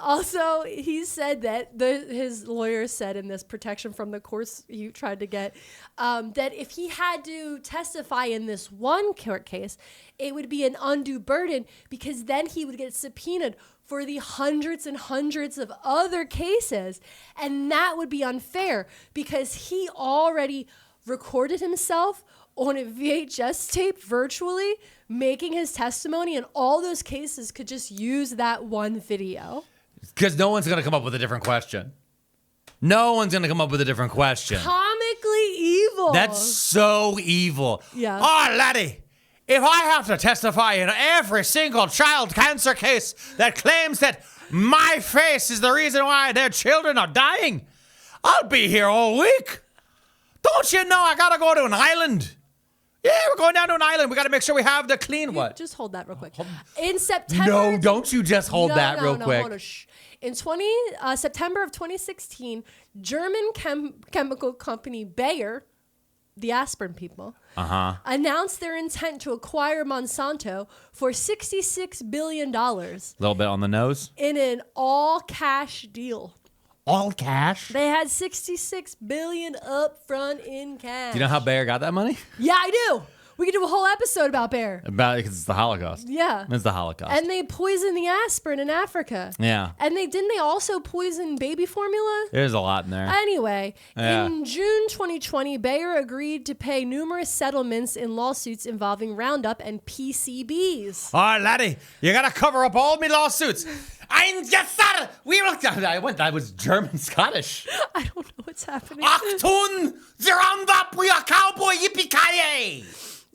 Also, he said that his lawyer said in this protection from the courts he tried to get that if he had to testify in this one court case, it would be an undue burden because then he would get subpoenaed for the hundreds and hundreds of other cases. And that would be unfair because he already recorded himself on a VHS tape virtually, making his testimony, and all those cases could just use that one video. Because no one's going to come up with a different question. No one's going to come up with a different question. Comically evil. That's so evil. Yeah. Oh, laddie, if I have to testify in every single child cancer case that claims that my face is the reason why their children are dying, I'll be here all week. Don't you know I got to go to an island? Yeah, we're going down to an island. We got to make sure we have the clean what? Just hold that real quick. In September... No, don't you just hold that real quick. Hold on, shh. In September of 2016, German chemical company Bayer, the aspirin people, announced their intent to acquire Monsanto for $66 billion. A little bit on the nose. In an all-cash deal. All cash? They had $66 billion up front in cash. Do you know how Bayer got that money? Yeah, I do. We could do a whole episode about Bayer. Because it's the Holocaust. Yeah. It's the Holocaust. And they poisoned the aspirin in Africa. Yeah. And didn't they also poison baby formula? There's a lot in there. Anyway, Yeah. in June 2020, Bayer agreed to pay numerous settlements in lawsuits involving Roundup and PCBs. Oh, laddie, you got to cover up all my lawsuits. I was German Scottish. I don't know what's happening. Achtung, the Roundup, we are cowboy, yippee-ki-yay.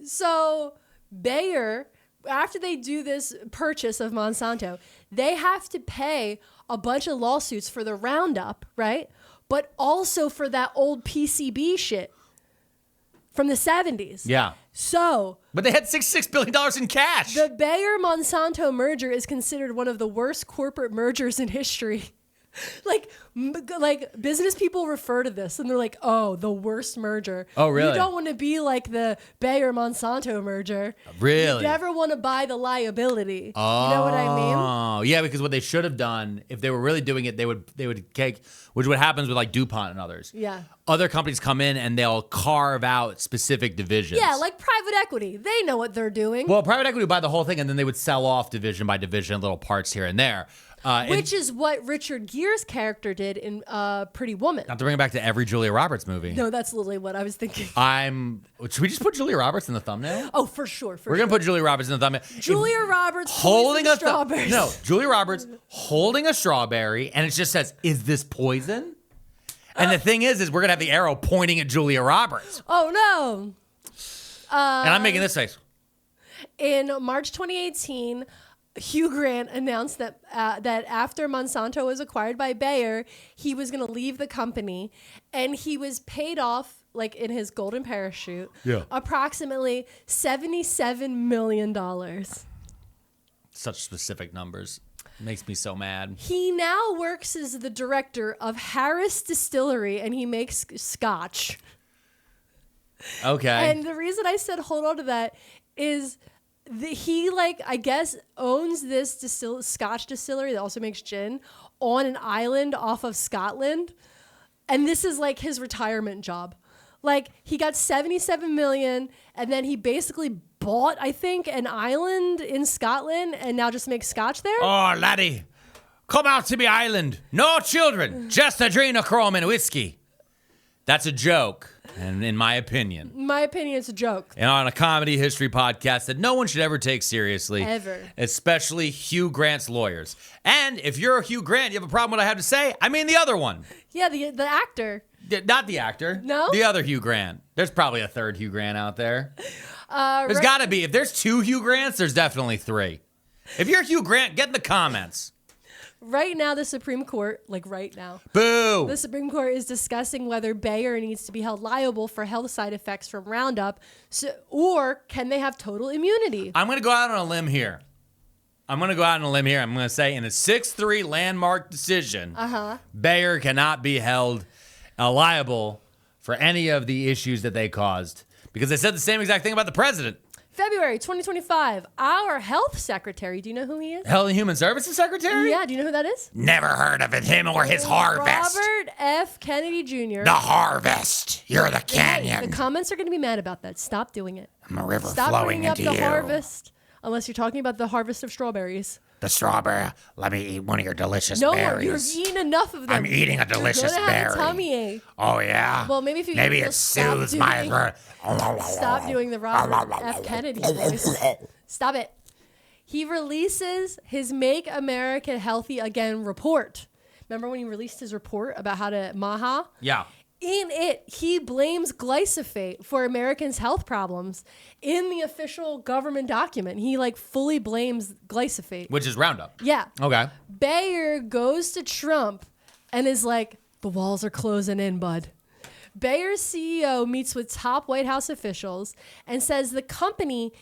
So Bayer, after they do this purchase of Monsanto, they have to pay a bunch of lawsuits for the Roundup, right? But also for that old PCB shit from the 70s. Yeah. So... But they had $66 billion in cash. The Bayer-Monsanto merger is considered one of the worst corporate mergers in history. Like business people refer to this and they're like, oh, the worst merger. Oh, really? You don't want to be like the Bayer-Monsanto merger. Really? You never want to buy the liability. Oh. You know what I mean? Oh, yeah, because what they should have done, if they were really doing it, they would take, which what happens with like DuPont and others. Yeah. Other companies come in and they'll carve out specific divisions. Yeah, like private equity. They know what they're doing. Well, private equity would buy the whole thing and then they would sell off division by division, little parts here and there. Which is what Richard Gere's character did in Pretty Woman. Not to bring it back to every Julia Roberts movie. No, that's literally what I was thinking. Should we just put Julia Roberts in the thumbnail? Oh, for sure. We're going to put Julia Roberts in the thumbnail. Julia Roberts holding a strawberries. No, Julia Roberts holding a strawberry, and it just says, "Is this poison?" And the thing is we're going to have the arrow pointing at Julia Roberts. Oh, no. And I'm making this face. In March 2018... Hugh Grant announced that after Monsanto was acquired by Bayer, he was going to leave the company, and he was paid off, like in his golden parachute, approximately $77 million. Such specific numbers. Makes me so mad. He now works as the director of Harris Distillery, and he makes scotch. Okay. And the reason I said hold on to that is... he like I guess owns this Scotch distillery that also makes gin on an island off of Scotland, and this is like his retirement job. Like he got 77 million, and then he basically bought, I think, an island in Scotland, and now just makes Scotch there. Oh, laddie, come out to me island. No children, just adrenochrome and whiskey. That's a joke, and in my opinion. In my opinion, it's a joke. And on a comedy history podcast that no one should ever take seriously. Ever. Especially Hugh Grant's lawyers. And if you're Hugh Grant, you have a problem with what I have to say? I mean the other one. Yeah, the actor. Not the actor. No? The other Hugh Grant. There's probably a third Hugh Grant out there. There's got to be. If there's 2 Hugh Grants, there's definitely 3. If you're Hugh Grant, get in the comments. Right now, the Supreme Court, like right now, Boo! the Supreme Court is discussing whether Bayer needs to be held liable for health side effects from Roundup, or can they have total immunity? I'm going to go out on a limb here. I'm going to say in a 6-3 landmark decision, Bayer cannot be held liable for any of the issues that they caused. Because they said the same exact thing about the president. February 2025, our health secretary, do you know who he is? Health and Human Services Secretary? Yeah, do you know who that is? Never heard of it, him or his harvest. Robert F. Kennedy Jr. The harvest. You're the canyon. The comments are going to be mad about that. Stop doing it. I'm a river Stop flowing bringing up into the you. harvest, unless you're talking about the harvest of strawberries. The strawberry. Let me eat one of your delicious No, berries. you're eating enough of them. I'm eating a delicious You're gonna have a berry. tummy ache. Oh, yeah? Well, maybe if you Maybe you'll it stop soothes my doing- throat. Stop doing the Robert F. Kennedy voice. Stop it. He releases his Make America Healthy Again report. Remember when he released his report about how to Maha? Yeah. In it, he blames glyphosate for Americans' health problems. In the official government document, he like fully blames glyphosate. Which is Roundup. Yeah. Okay. Bayer goes to Trump and is like, the walls are closing in, bud. Bayer's CEO meets with top White House officials and says the company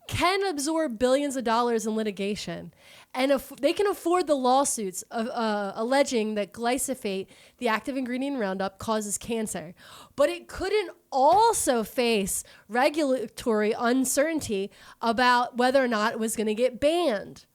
can absorb billions of dollars in litigation, and they can afford the lawsuits of, alleging that glyphosate, the active ingredient in Roundup, causes cancer. But it couldn't also face regulatory uncertainty about whether or not it was going to get banned.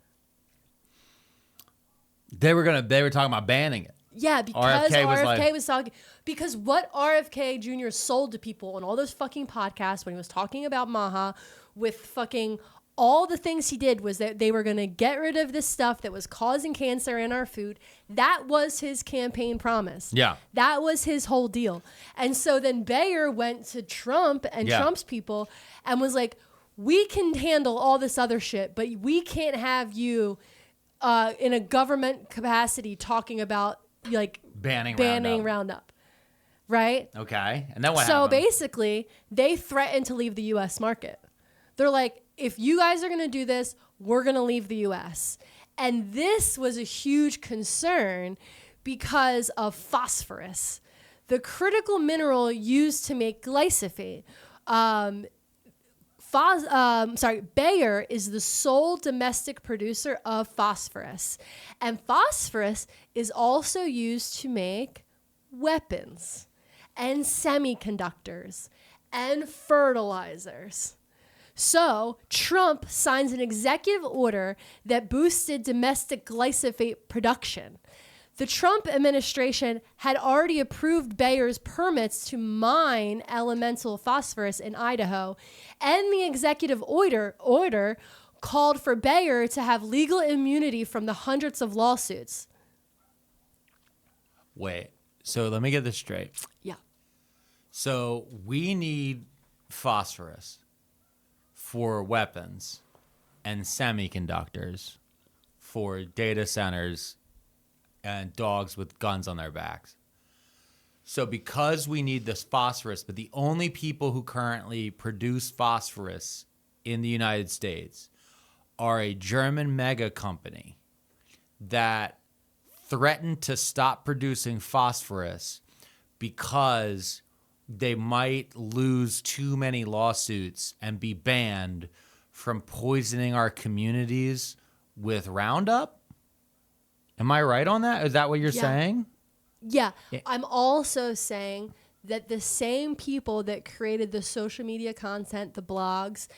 They were talking about banning it. Yeah, because RFK was was talking. Because what RFK Jr. sold to people on all those fucking podcasts when he was talking about Maha with fucking all the things he did was that they were going to get rid of this stuff that was causing cancer in our food. That was his campaign promise. Yeah. That was his whole deal. And so then Bayer went to Trump and Trump's people and was like, we can handle all this other shit, but we can't have you in a government capacity talking about like banning Roundup. Right? Okay. And then what So happened? basically, they threatened to leave the U.S. market. They're like, if you guys are going to do this, we're going to leave the U.S. And this was a huge concern because of phosphorus, the critical mineral used to make glyphosate. Bayer is the sole domestic producer of phosphorus. And phosphorus is also used to make weapons and semiconductors and fertilizers. So Trump signs an executive order that boosted domestic glyphosate production. The Trump administration had already approved Bayer's permits to mine elemental phosphorus in Idaho, and the executive order called for Bayer to have legal immunity from the hundreds of lawsuits. Wait. So let me get this straight. Yeah. So we need phosphorus for weapons and semiconductors for data centers and dogs with guns on their backs. So because we need this phosphorus, but the only people who currently produce phosphorus in the United States are a German mega company that threatened to stop producing phosphorus because they might lose too many lawsuits and be banned from poisoning our communities with Roundup? Am I right on that? Is that what you're saying? Yeah. I'm also saying that the same people that created the social media content, the blogs,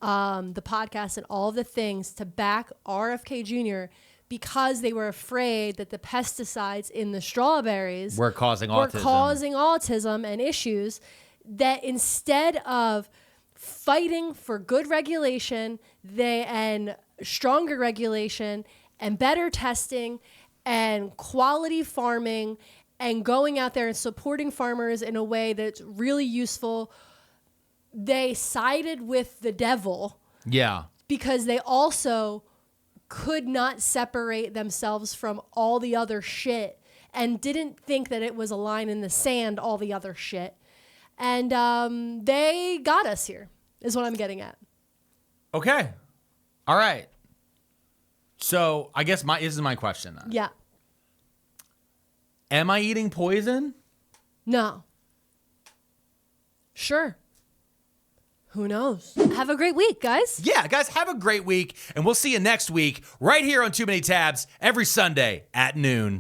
the podcast and all the things to back RFK Jr. because they were afraid that the pesticides in the strawberries Were causing autism and issues, that instead of fighting for good regulation and stronger regulation and better testing and quality farming and going out there and supporting farmers in a way that's really useful, they sided with the devil. Yeah. Because they also could not separate themselves from all the other shit and didn't think that it was a line in the sand, all the other shit. And they got us here, is what I'm getting at. Okay. All right. So I guess this is my question then. Yeah. Am I eating poison? No. Sure. Who knows? Have a great week, guys. Yeah, guys, have a great week, and we'll see you next week right here on Too Many Tabs every Sunday at noon.